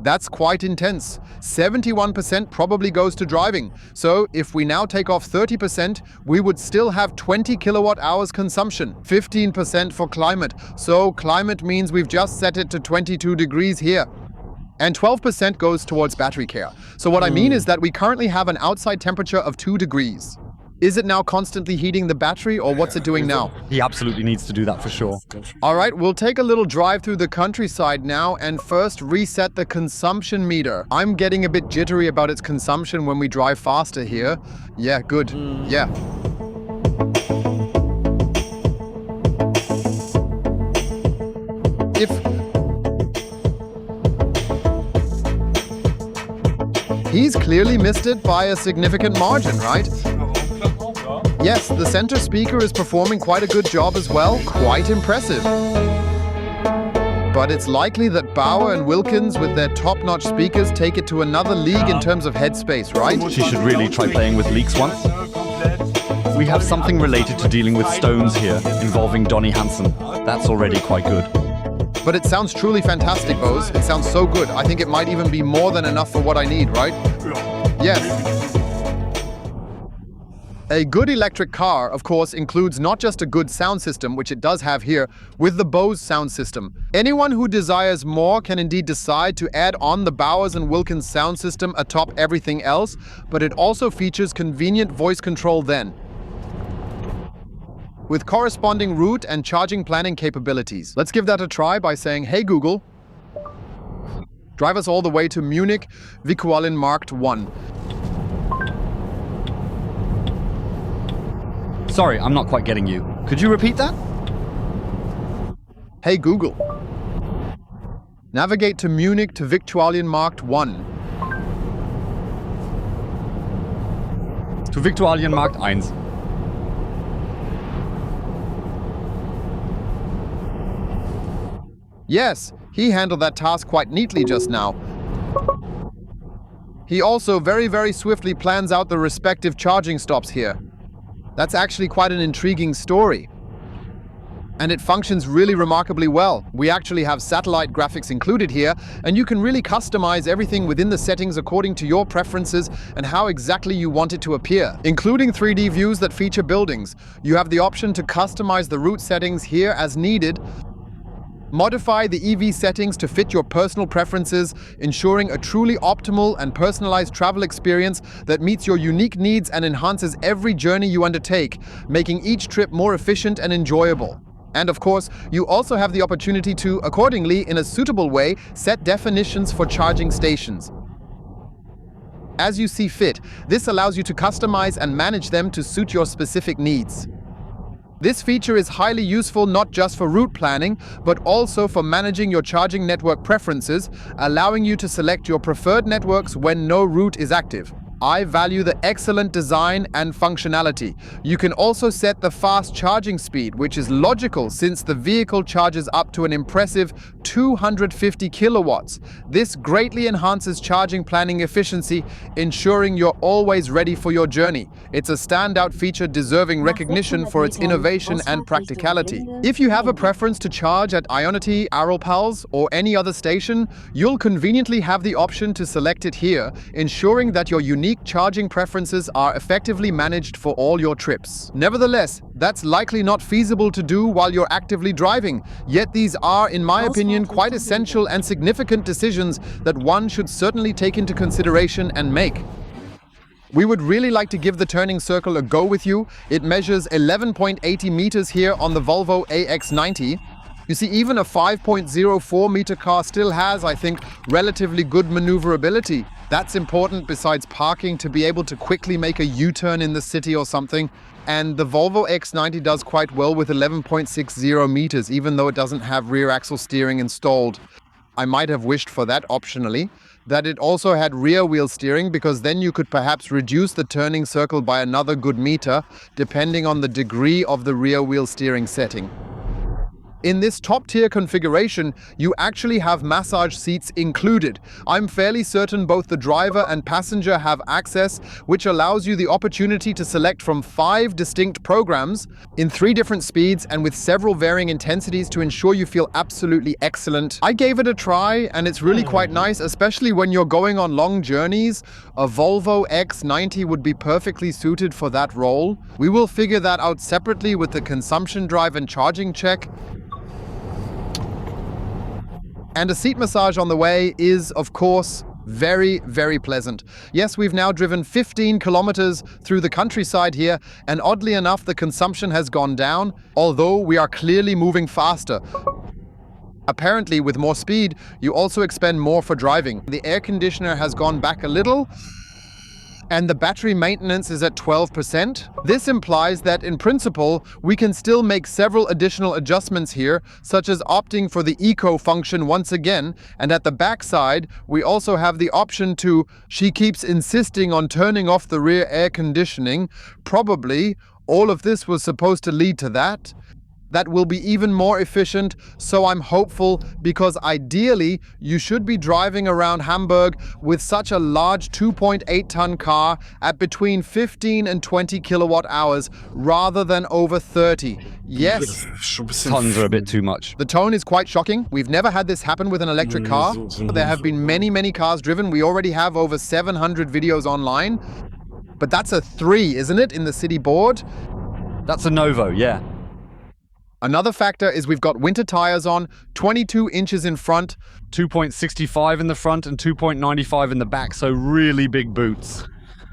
That's quite intense. 71% probably goes to driving. So if we now take off 30%, we would still have 20 kilowatt hours consumption, 15% for climate. So climate means we've just set it to 22 degrees here. And 12% goes towards battery care. So what I mean is that we currently have an outside temperature of 2 degrees. Is it now constantly heating the battery, or what's it doing now? He absolutely needs to do that for sure. All right, we'll take a little drive through the countryside now and first reset the consumption meter. I'm getting a bit jittery about its consumption when we drive faster here. Yeah, good. Yeah. He's clearly missed it by a significant margin, right? Yes, the center speaker is performing quite a good job as well. Quite impressive. But it's likely that Bauer and Wilkins with their top-notch speakers take it to another league in terms of headspace, right? She should really try playing with leaks once. We have something related to dealing with stones here, involving Donny Hansen. That's already quite good. But it sounds truly fantastic, Bose. It sounds so good. I think it might even be more than enough for what I need, right? Yes. A good electric car, of course, includes not just a good sound system, which it does have here, with the Bose sound system. Anyone who desires more can indeed decide to add on the Bowers & Wilkins sound system atop everything else, but it also features convenient voice control then, with corresponding route and charging planning capabilities. Let's give that a try by saying, "Hey Google, drive us all the way to Munich, Viktualienmarkt 1. Sorry, I'm not quite getting you. Could you repeat that? Hey Google, navigate to Munich to Viktualienmarkt 1. To Viktualienmarkt 1. Yes, he handled that task quite neatly just now. He also very swiftly plans out the respective charging stops here. That's actually quite an intriguing story. And it functions really remarkably well. We actually have satellite graphics included here, and you can really customize everything within the settings according to your preferences and how exactly you want it to appear, including 3D views that feature buildings. You have the option to customize the route settings here as needed, modify the EV settings to fit your personal preferences, ensuring a truly optimal and personalized travel experience that meets your unique needs and enhances every journey you undertake, making each trip more efficient and enjoyable. And of course, you also have the opportunity to, accordingly, in a suitable way, set definitions for charging stations. As you see fit, this allows you to customize and manage them to suit your specific needs. This feature is highly useful not just for route planning, but also for managing your charging network preferences, allowing you to select your preferred networks when no route is active. I value the excellent design and functionality. You can also set the fast charging speed, which is logical since the vehicle charges up to an impressive 250 kilowatts. This greatly enhances charging planning efficiency, ensuring you're always ready for your journey. It's a standout feature deserving recognition for its innovation and practicality. If you have a preference to charge at Ionity, Aralpals, or any other station, you'll conveniently have the option to select it here, ensuring that your unique charging preferences are effectively managed for all your trips. Nevertheless, that's likely not feasible to do while you're actively driving, yet these are, in my opinion, quite essential and significant decisions that one should certainly take into consideration and make. We would really like to give the turning circle a go with you. It measures 11.80 meters here on the Volvo EX90. You see, even a 5.04 meter car still has, I think, relatively good maneuverability. That's important besides parking to be able to quickly make a U-turn in the city or something. And the Volvo EX90 does quite well with 11.60 meters, even though it doesn't have rear axle steering installed. I might have wished for that optionally, that it also had rear wheel steering, because then you could perhaps reduce the turning circle by another good meter, depending on the degree of the rear wheel steering setting. In this top-tier configuration, you actually have massage seats included. I'm fairly certain both the driver and passenger have access, which allows you the opportunity to select from 5 distinct programs in 3 different speeds and with several varying intensities to ensure you feel absolutely excellent. I gave it a try, and it's really quite nice, especially when you're going on long journeys. A Volvo EX90 would be perfectly suited for that role. We will figure that out separately with the consumption drive and charging check. And a seat massage on the way is, of course, very pleasant. Yes, we've now driven 15 kilometers through the countryside here, and oddly enough, the consumption has gone down, although we are clearly moving faster. Apparently, with more speed, you also expend more for driving. The air conditioner has gone back a little, and the battery maintenance is at 12%. This implies that, in principle, we can still make several additional adjustments here, such as opting for the eco function once again, and at the backside, we also have the option to, she keeps insisting on turning off the rear air conditioning. Probably, all of this was supposed to lead to that. That will be even more efficient, so I'm hopeful, because ideally you should be driving around Hamburg with such a large 2.8-ton car at between 15 and 20 kilowatt hours rather than over 30. Yes. Tons are a bit too much. The tone is quite shocking. We've never had this happen with an electric car. There have been many cars driven. We already have over 700 videos online. but that's a 3, isn't it, in the city board? That's a Novo, yeah. Another factor is we've got winter tires on, 22 inches in front. 2.65 in the front and 2.95 in the back, so really big boots.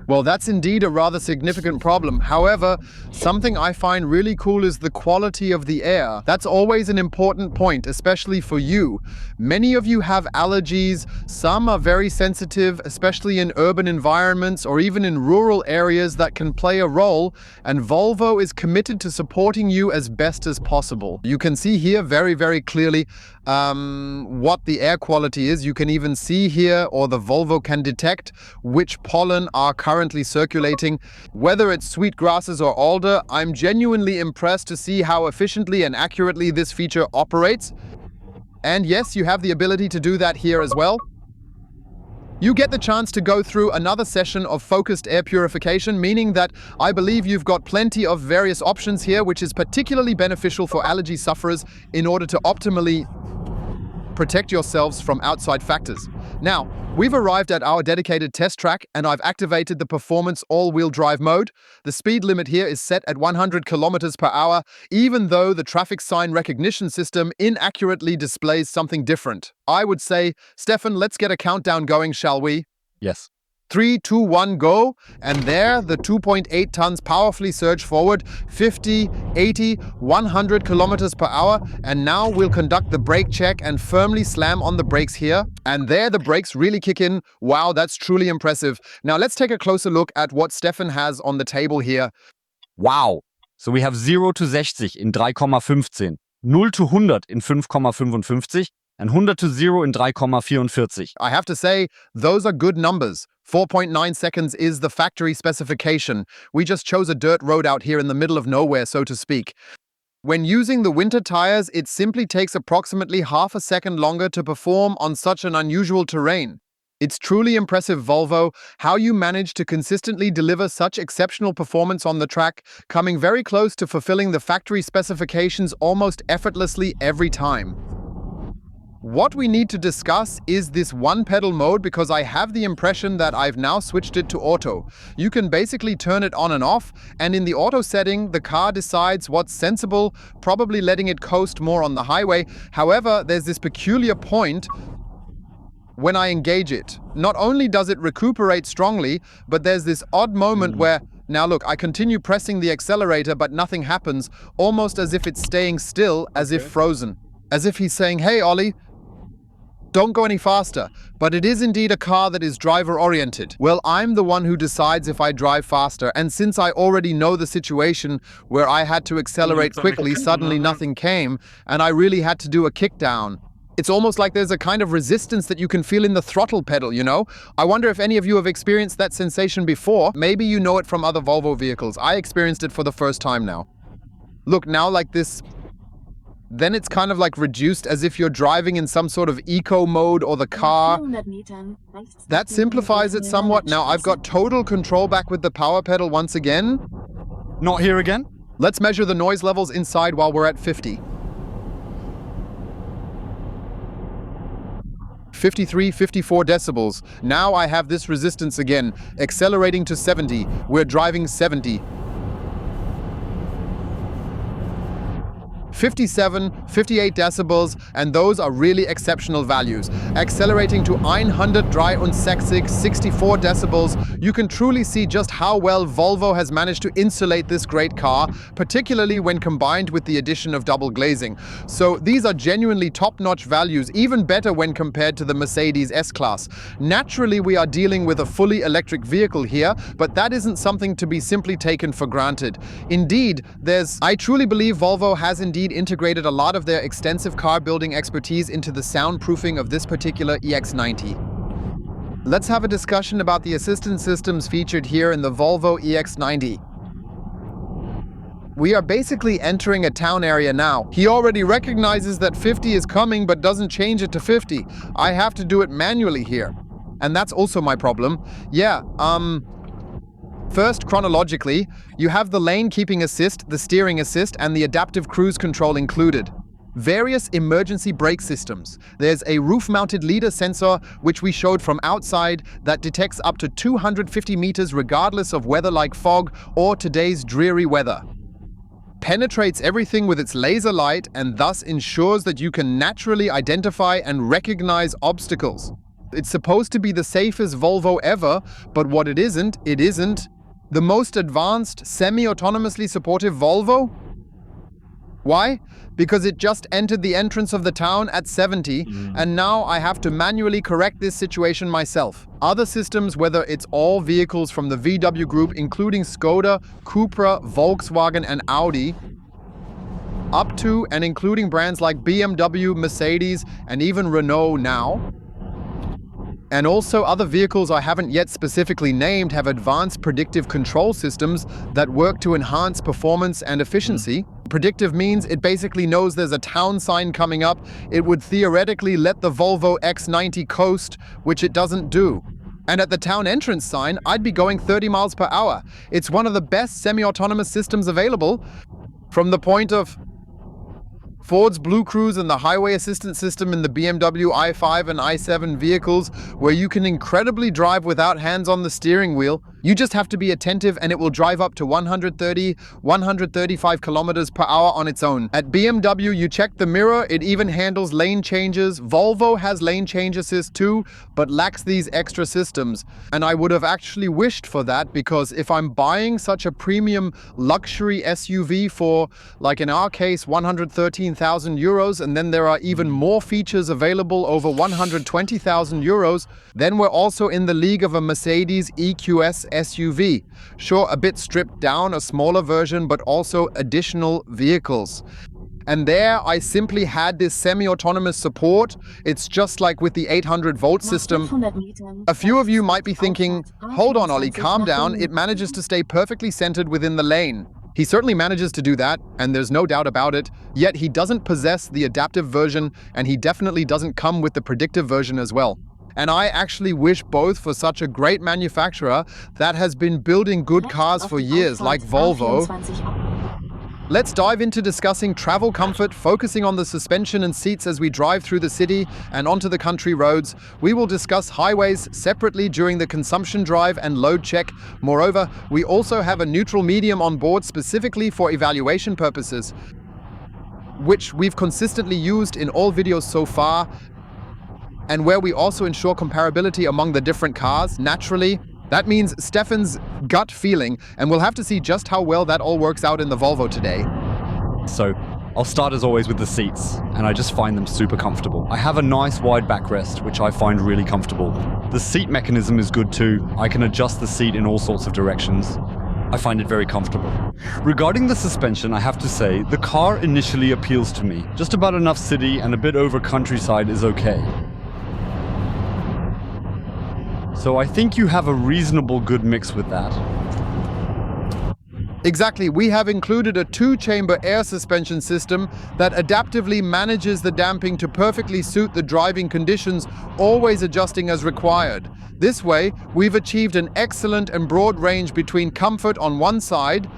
Well, that's indeed a rather significant problem. However, something I find really cool is the quality of the air. That's always an important point, especially for you. Many of you have allergies. Some are very sensitive, especially in urban environments or even in rural areas that can play a role, and Volvo is committed to supporting you as best as possible. You can see here very, very clearly what the air quality is. You can even see here, or the Volvo can detect, which pollen are currently circulating. Whether it's sweet grasses or alder, I'm genuinely impressed to see how efficiently and accurately this feature operates. And yes, you have the ability to do that here as well. You get the chance to go through another session of focused air purification, meaning that I believe you've got plenty of various options here, which is particularly beneficial for allergy sufferers in order to optimally protect yourselves from outside factors. Now, we've arrived at our dedicated test track and I've activated the performance all-wheel drive mode. The speed limit here is set at 100 kilometers per hour, even though the traffic sign recognition system inaccurately displays something different. I would say, Stefan, let's get a countdown going, shall we? Yes. 3, 2, 1, go. And there, the 2.8 tons powerfully surge forward, 50, 80, 100 kilometers per hour. And now we'll conduct the brake check and firmly slam on the brakes here. And there, the brakes really kick in. Wow, that's truly impressive. Now let's take a closer look at what Stefan has on the table here. Wow. So we have 0 to 60 in 3,15, 0 to 100 in 5,55 and 100 to 0 in 3,44. I have to say, those are good numbers. 4.9 seconds is the factory specification. We just chose a dirt road out here in the middle of nowhere, so to speak. When using the winter tires, it simply takes approximately half a second longer to perform on such an unusual terrain. It's truly impressive, Volvo, how you manage to consistently deliver such exceptional performance on the track, coming very close to fulfilling the factory specifications almost effortlessly every time. What we need to discuss is this one-pedal mode, because I have the impression that I've now switched it to auto. You can basically turn it on and off, and in the auto setting, the car decides what's sensible, probably letting it coast more on the highway. However, there's this peculiar point when I engage it. Not only does it recuperate strongly, but there's this odd moment where, now look, I continue pressing the accelerator, but nothing happens, almost as if it's staying still, as if frozen. As if he's saying, hey, Ollie, don't go any faster. But it is indeed a car that is driver-oriented. Well, I'm the one who decides if I drive faster, and since I already know the situation where I had to accelerate quickly, suddenly nothing came, and I really had to do a kickdown. It's almost like there's a kind of resistance that you can feel in the throttle pedal, you know? I wonder if any of you have experienced that sensation before. Maybe you know it from other Volvo vehicles. I experienced it for the first time now. Look, now like this, then it's kind of like reduced, as if you're driving in some sort of eco mode or the car. That simplifies it somewhat. Now I've got total control back with the power pedal once again. Not here again? Let's measure the noise levels inside while we're at 50. 53, 54 decibels. Now I have this resistance again, accelerating to 70. We're driving 70. 57, 58 decibels, and those are really exceptional values. Accelerating to 163, 64 decibels, you can truly see just how well Volvo has managed to insulate this great car, particularly when combined with the addition of double glazing. So these are genuinely top-notch values, even better when compared to the Mercedes S-Class. Naturally, we are dealing with a fully electric vehicle here, but that isn't something to be simply taken for granted. Indeed, I truly believe Volvo has indeed integrated a lot of their extensive car building expertise into the soundproofing of this particular EX90. Let's have a discussion about the assistance systems featured here in the Volvo EX90. We are basically entering a town area now. He already recognizes that 50 is coming but doesn't change it to 50. I have to do it manually here. And that's also my problem. First, chronologically, you have the lane keeping assist, the steering assist, and the adaptive cruise control included. various emergency brake systems. There's a roof-mounted LiDAR sensor, which we showed from outside, that detects up to 250 meters regardless of weather like fog or today's dreary weather. Penetrates everything with its laser light and thus ensures that you can naturally identify and recognize obstacles. It's supposed to be the safest Volvo ever, but what it isn't. The most advanced, semi-autonomously supportive Volvo? Why? Because it just entered the entrance of the town at 70, and now I have to manually correct this situation myself. Other systems, whether it's all vehicles from the VW group, including Skoda, Cupra, Volkswagen, and Audi, up to and including brands like BMW, Mercedes, and even Renault now, and also other vehicles I haven't yet specifically named, have advanced predictive control systems that work to enhance performance and efficiency. Predictive means it basically knows there's a town sign coming up. It would theoretically let the Volvo EX90 coast, which it doesn't do. And at the town entrance sign, I'd be going 30 miles per hour. It's one of the best semi-autonomous systems available. From the point of Ford's Blue Cruise and the highway assistance system in the BMW i5 and i7 vehicles, where you can incredibly drive without hands on the steering wheel. You just have to be attentive and it will drive up to 130, 135 kilometers per hour on its own. At BMW, you check the mirror, it even handles lane changes. Volvo has lane change assist too, but lacks these extra systems. And I would have actually wished for that, because if I'm buying such a premium luxury SUV for, like in our case, 113,000 euros, and then there are even more features available over 120,000 euros, then we're also in the league of a Mercedes EQS SUV. Sure, a bit stripped down, a smaller version, but also additional vehicles. And there I simply had this semi-autonomous support. It's just like with the 800-volt system. A few of you might be thinking, hold on, Ollie, calm down. It manages to stay perfectly centered within the lane. He certainly manages to do that, and there's no doubt about it. Yet he doesn't possess the adaptive version, and he definitely doesn't come with the predictive version as well. And I actually wish both for such a great manufacturer that has been building good cars for years, like Volvo. Let's dive into discussing travel comfort, focusing on the suspension and seats as we drive through the city and onto the country roads. We will discuss highways separately during the consumption drive and load check. Moreover, we also have a neutral medium on board specifically for evaluation purposes, which we've consistently used in all videos so far, and where we also ensure comparability among the different cars, naturally. That means Stefan's gut feeling, and we'll have to see just how well that all works out in the Volvo today. So, I'll start as always with the seats, and I just find them super comfortable. I have a nice wide backrest, which I find really comfortable. The seat mechanism is good too. I can adjust the seat in all sorts of directions. I find it very comfortable. Regarding the suspension, I have to say, the car initially appeals to me. Just about enough city and a bit over countryside is okay. So I think you have a reasonable good mix with that. Exactly, we have included a two-chamber air suspension system that adaptively manages the damping to perfectly suit the driving conditions, always adjusting as required. This way, we've achieved an excellent and broad range between comfort on one side,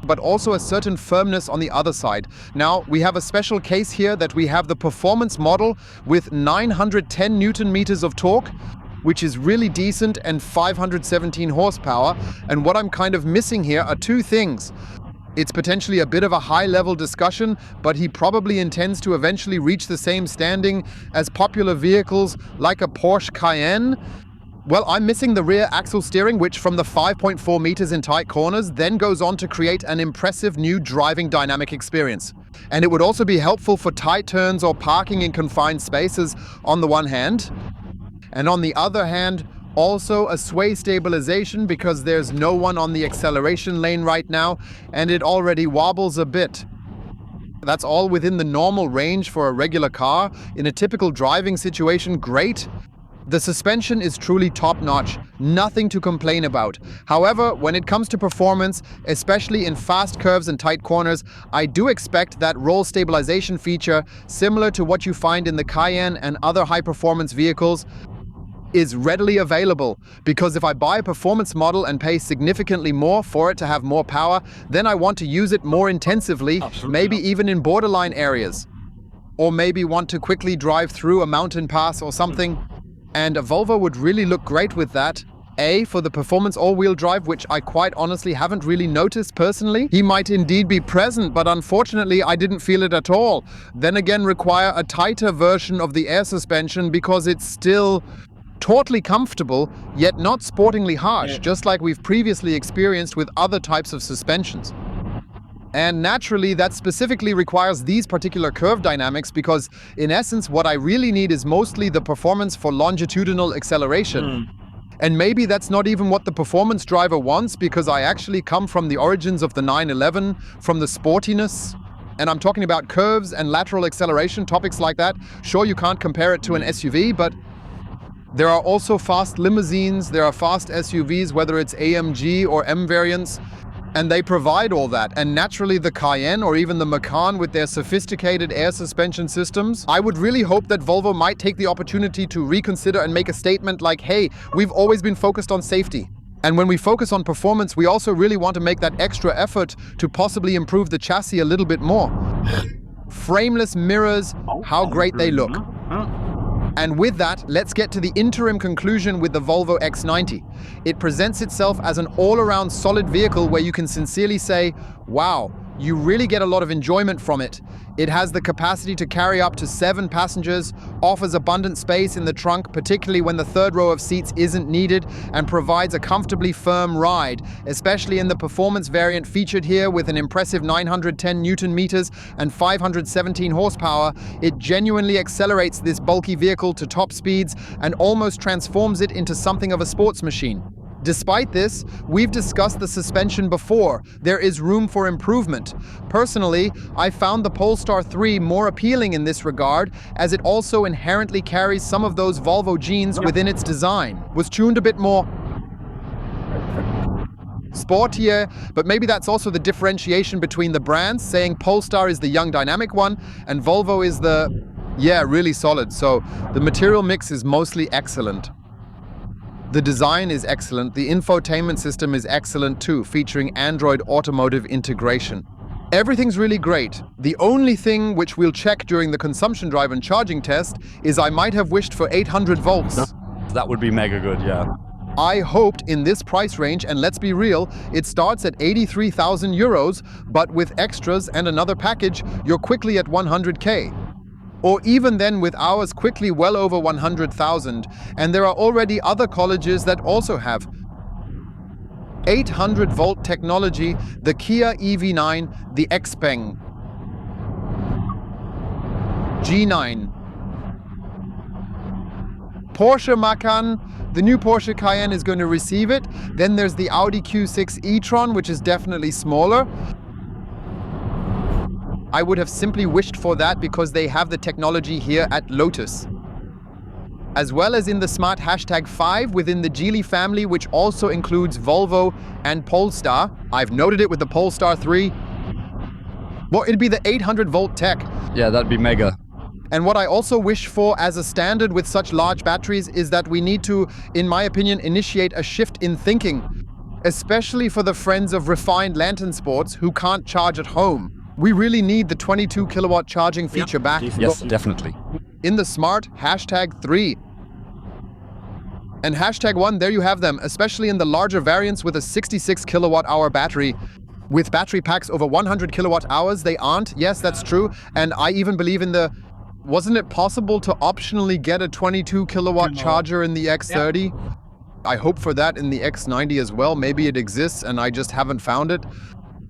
but also a certain firmness on the other side. Now, we have a special case here that we have the performance model with 910 Newton meters of torque, which is really decent, and 517 horsepower. And what I'm kind of missing here are two things. It's potentially a bit of a high-level discussion, but he probably intends to eventually reach the same standing as popular vehicles like a Porsche Cayenne. Well, I'm missing the rear axle steering, which from the 5.4 meters in tight corners then goes on to create an impressive new driving dynamic experience. And it would also be helpful for tight turns or parking in confined spaces on the one hand. And on the other hand, also a sway stabilization, because there's no one on the acceleration lane right now and it already wobbles a bit. That's all within the normal range for a regular car. In a typical driving situation, great. The suspension is truly top-notch, nothing to complain about. However, when it comes to performance, especially in fast curves and tight corners, I do expect that roll stabilization feature, similar to what you find in the Cayenne and other high-performance vehicles, is readily available. Because if I buy a performance model and pay significantly more for it to have more power, then I want to use it more intensively, maybe even in borderline areas. or maybe want to quickly drive through a mountain pass or something. And a Volvo would really look great with that. A, for the performance all-wheel drive, which I quite honestly haven't really noticed personally. He might indeed be present, but unfortunately I didn't feel it at all. Then again, require a tighter version of the air suspension because it's still tautly comfortable, yet not sportingly harsh, just like we've previously experienced with other types of suspensions. And naturally, that specifically requires these particular curve dynamics because, in essence, what I really need is mostly the performance for longitudinal acceleration. And maybe that's not even what the performance driver wants, because I actually come from the origins of the 911, from the sportiness. And I'm talking about curves and lateral acceleration, topics like that. Sure, you can't compare it to an SUV, but there are also fast limousines, there are fast SUVs, whether it's AMG or M variants, and they provide all that. And naturally the Cayenne or even the Macan with their sophisticated air suspension systems, I would really hope that Volvo might take the opportunity to reconsider and make a statement like, hey, we've always been focused on safety. And when we focus on performance, we also really want to make that extra effort to possibly improve the chassis a little bit more. Frameless mirrors, how great they look. And with that, let's get to the interim conclusion with the Volvo EX90. It presents itself as an all-around solid vehicle where you can sincerely say, wow, you really get a lot of enjoyment from it. It has the capacity to carry up to 7 passengers, offers abundant space in the trunk, particularly when the third row of seats isn't needed, and provides a comfortably firm ride, especially in the performance variant featured here with an impressive 910 Newton meters and 517 horsepower. It genuinely accelerates this bulky vehicle to top speeds and almost transforms it into something of a sports machine. Despite this, we've discussed the suspension before. There is room for improvement. Personally, I found the Polestar 3 more appealing in this regard, as it also inherently carries some of those Volvo genes within its design. Was tuned a bit more sportier, but maybe that's also the differentiation between the brands, saying Polestar is the young dynamic one and Volvo is the, really solid. So the material mix is mostly excellent. The design is excellent. The infotainment system is excellent too, featuring Android Automotive integration. Everything's really great. The only thing which we'll check during the consumption drive and charging test is I might have wished for 800 volts. That would be mega good, yeah. I hoped in this price range, and let's be real, it starts at 83,000 euros, but with extras and another package, you're quickly at 100K. Or even then with ours quickly well over 100,000, and there are already other colleges that also have 800 volt technology, the Kia EV9, the Xpeng G9, Porsche Macan, the new Porsche Cayenne is going to receive it. Then there's the Audi Q6 e-tron, which is definitely smaller. I would have simply wished for that because they have the technology here at Lotus. As well as in the smart #5 within the Geely family, which also includes Volvo and Polestar. I've noted it with the Polestar 3. Well, it'd be the 800 volt tech. Yeah, that'd be mega. And what I also wish for as a standard with such large batteries is that we need to, in my opinion, initiate a shift in thinking, especially for the friends of refined lantern sports who can't charge at home. We really need the 22 kilowatt charging feature back. Yes, definitely. In the smart #3. And #1, there you have them, especially in the larger variants with a 66 kilowatt hour battery. With battery packs over 100 kilowatt hours, they aren't. Yes, that's true. And I even believe in the, wasn't it possible to optionally get a 22 kilowatt charger in the X30? I hope for that in the X90 as well. Maybe it exists and I just haven't found it.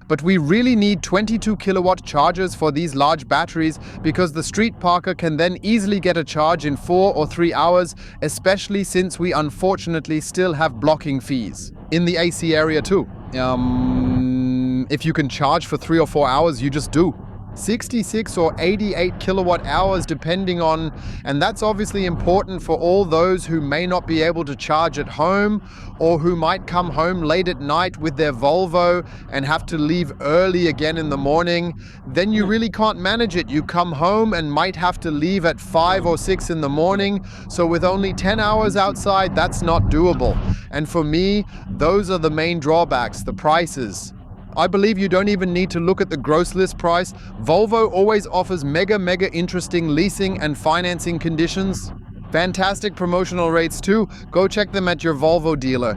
But we really need 22 kilowatt chargers for these large batteries because the street parker can then easily get a charge in 4 or 3 hours, especially since we unfortunately still have blocking fees. In the AC area too. If you can charge for 3 or 4 hours, you just do. 66 or 88 kilowatt hours depending on, and that's obviously important for all those who may not be able to charge at home or who might come home late at night with their Volvo and have to leave early again in the morning. Then you really can't manage it. You come home and might have to leave at 5 or 6 in the morning. So with only 10 hours outside, that's not doable. And for me, those are the main drawbacks, the prices. I believe you don't even need to look at the gross list price. Volvo always offers mega interesting leasing and financing conditions. Fantastic promotional rates too. Go check them at your Volvo dealer.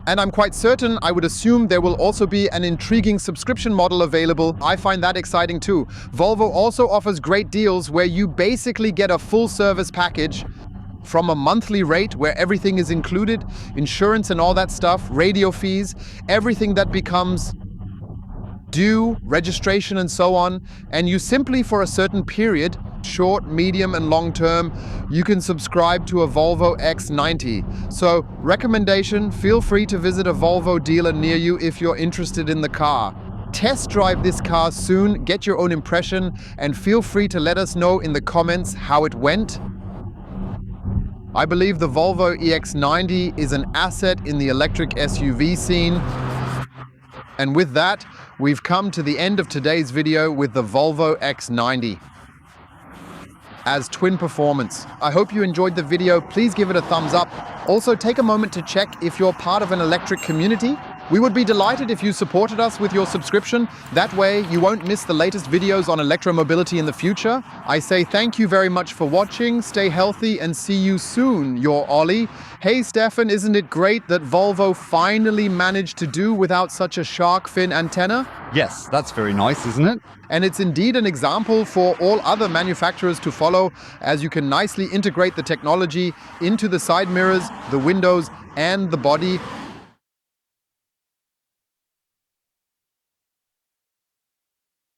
And I'm quite certain, I would assume there will also be an intriguing subscription model available. I find that exciting too. Volvo also offers great deals where you basically get a full service package from a monthly rate where everything is included, insurance and all that stuff, radio fees, everything that becomes due, registration and so on, and you simply for a certain period, short, medium and long term, you can subscribe to a Volvo EX90. So recommendation, feel free to visit a Volvo dealer near you if you're interested in the car. Test drive this car soon, get your own impression, and feel free to let us know in the comments how it went. I believe the Volvo EX90 is an asset in the electric SUV scene. And with that, we've come to the end of today's video with the Volvo EX90 as twin performance. I hope you enjoyed the video. Please give it a thumbs up. Also, take a moment to check if you're part of an electric community. We would be delighted if you supported us with your subscription. That way, you won't miss the latest videos on electromobility in the future. I say thank you very much for watching. Stay healthy and see you soon, Your OLLI. Hey Stefan, isn't it great that Volvo finally managed to do without such a shark fin antenna? Yes, that's very nice, isn't it? And it's indeed an example for all other manufacturers to follow, as you can nicely integrate the technology into the side mirrors, the windows, and the body.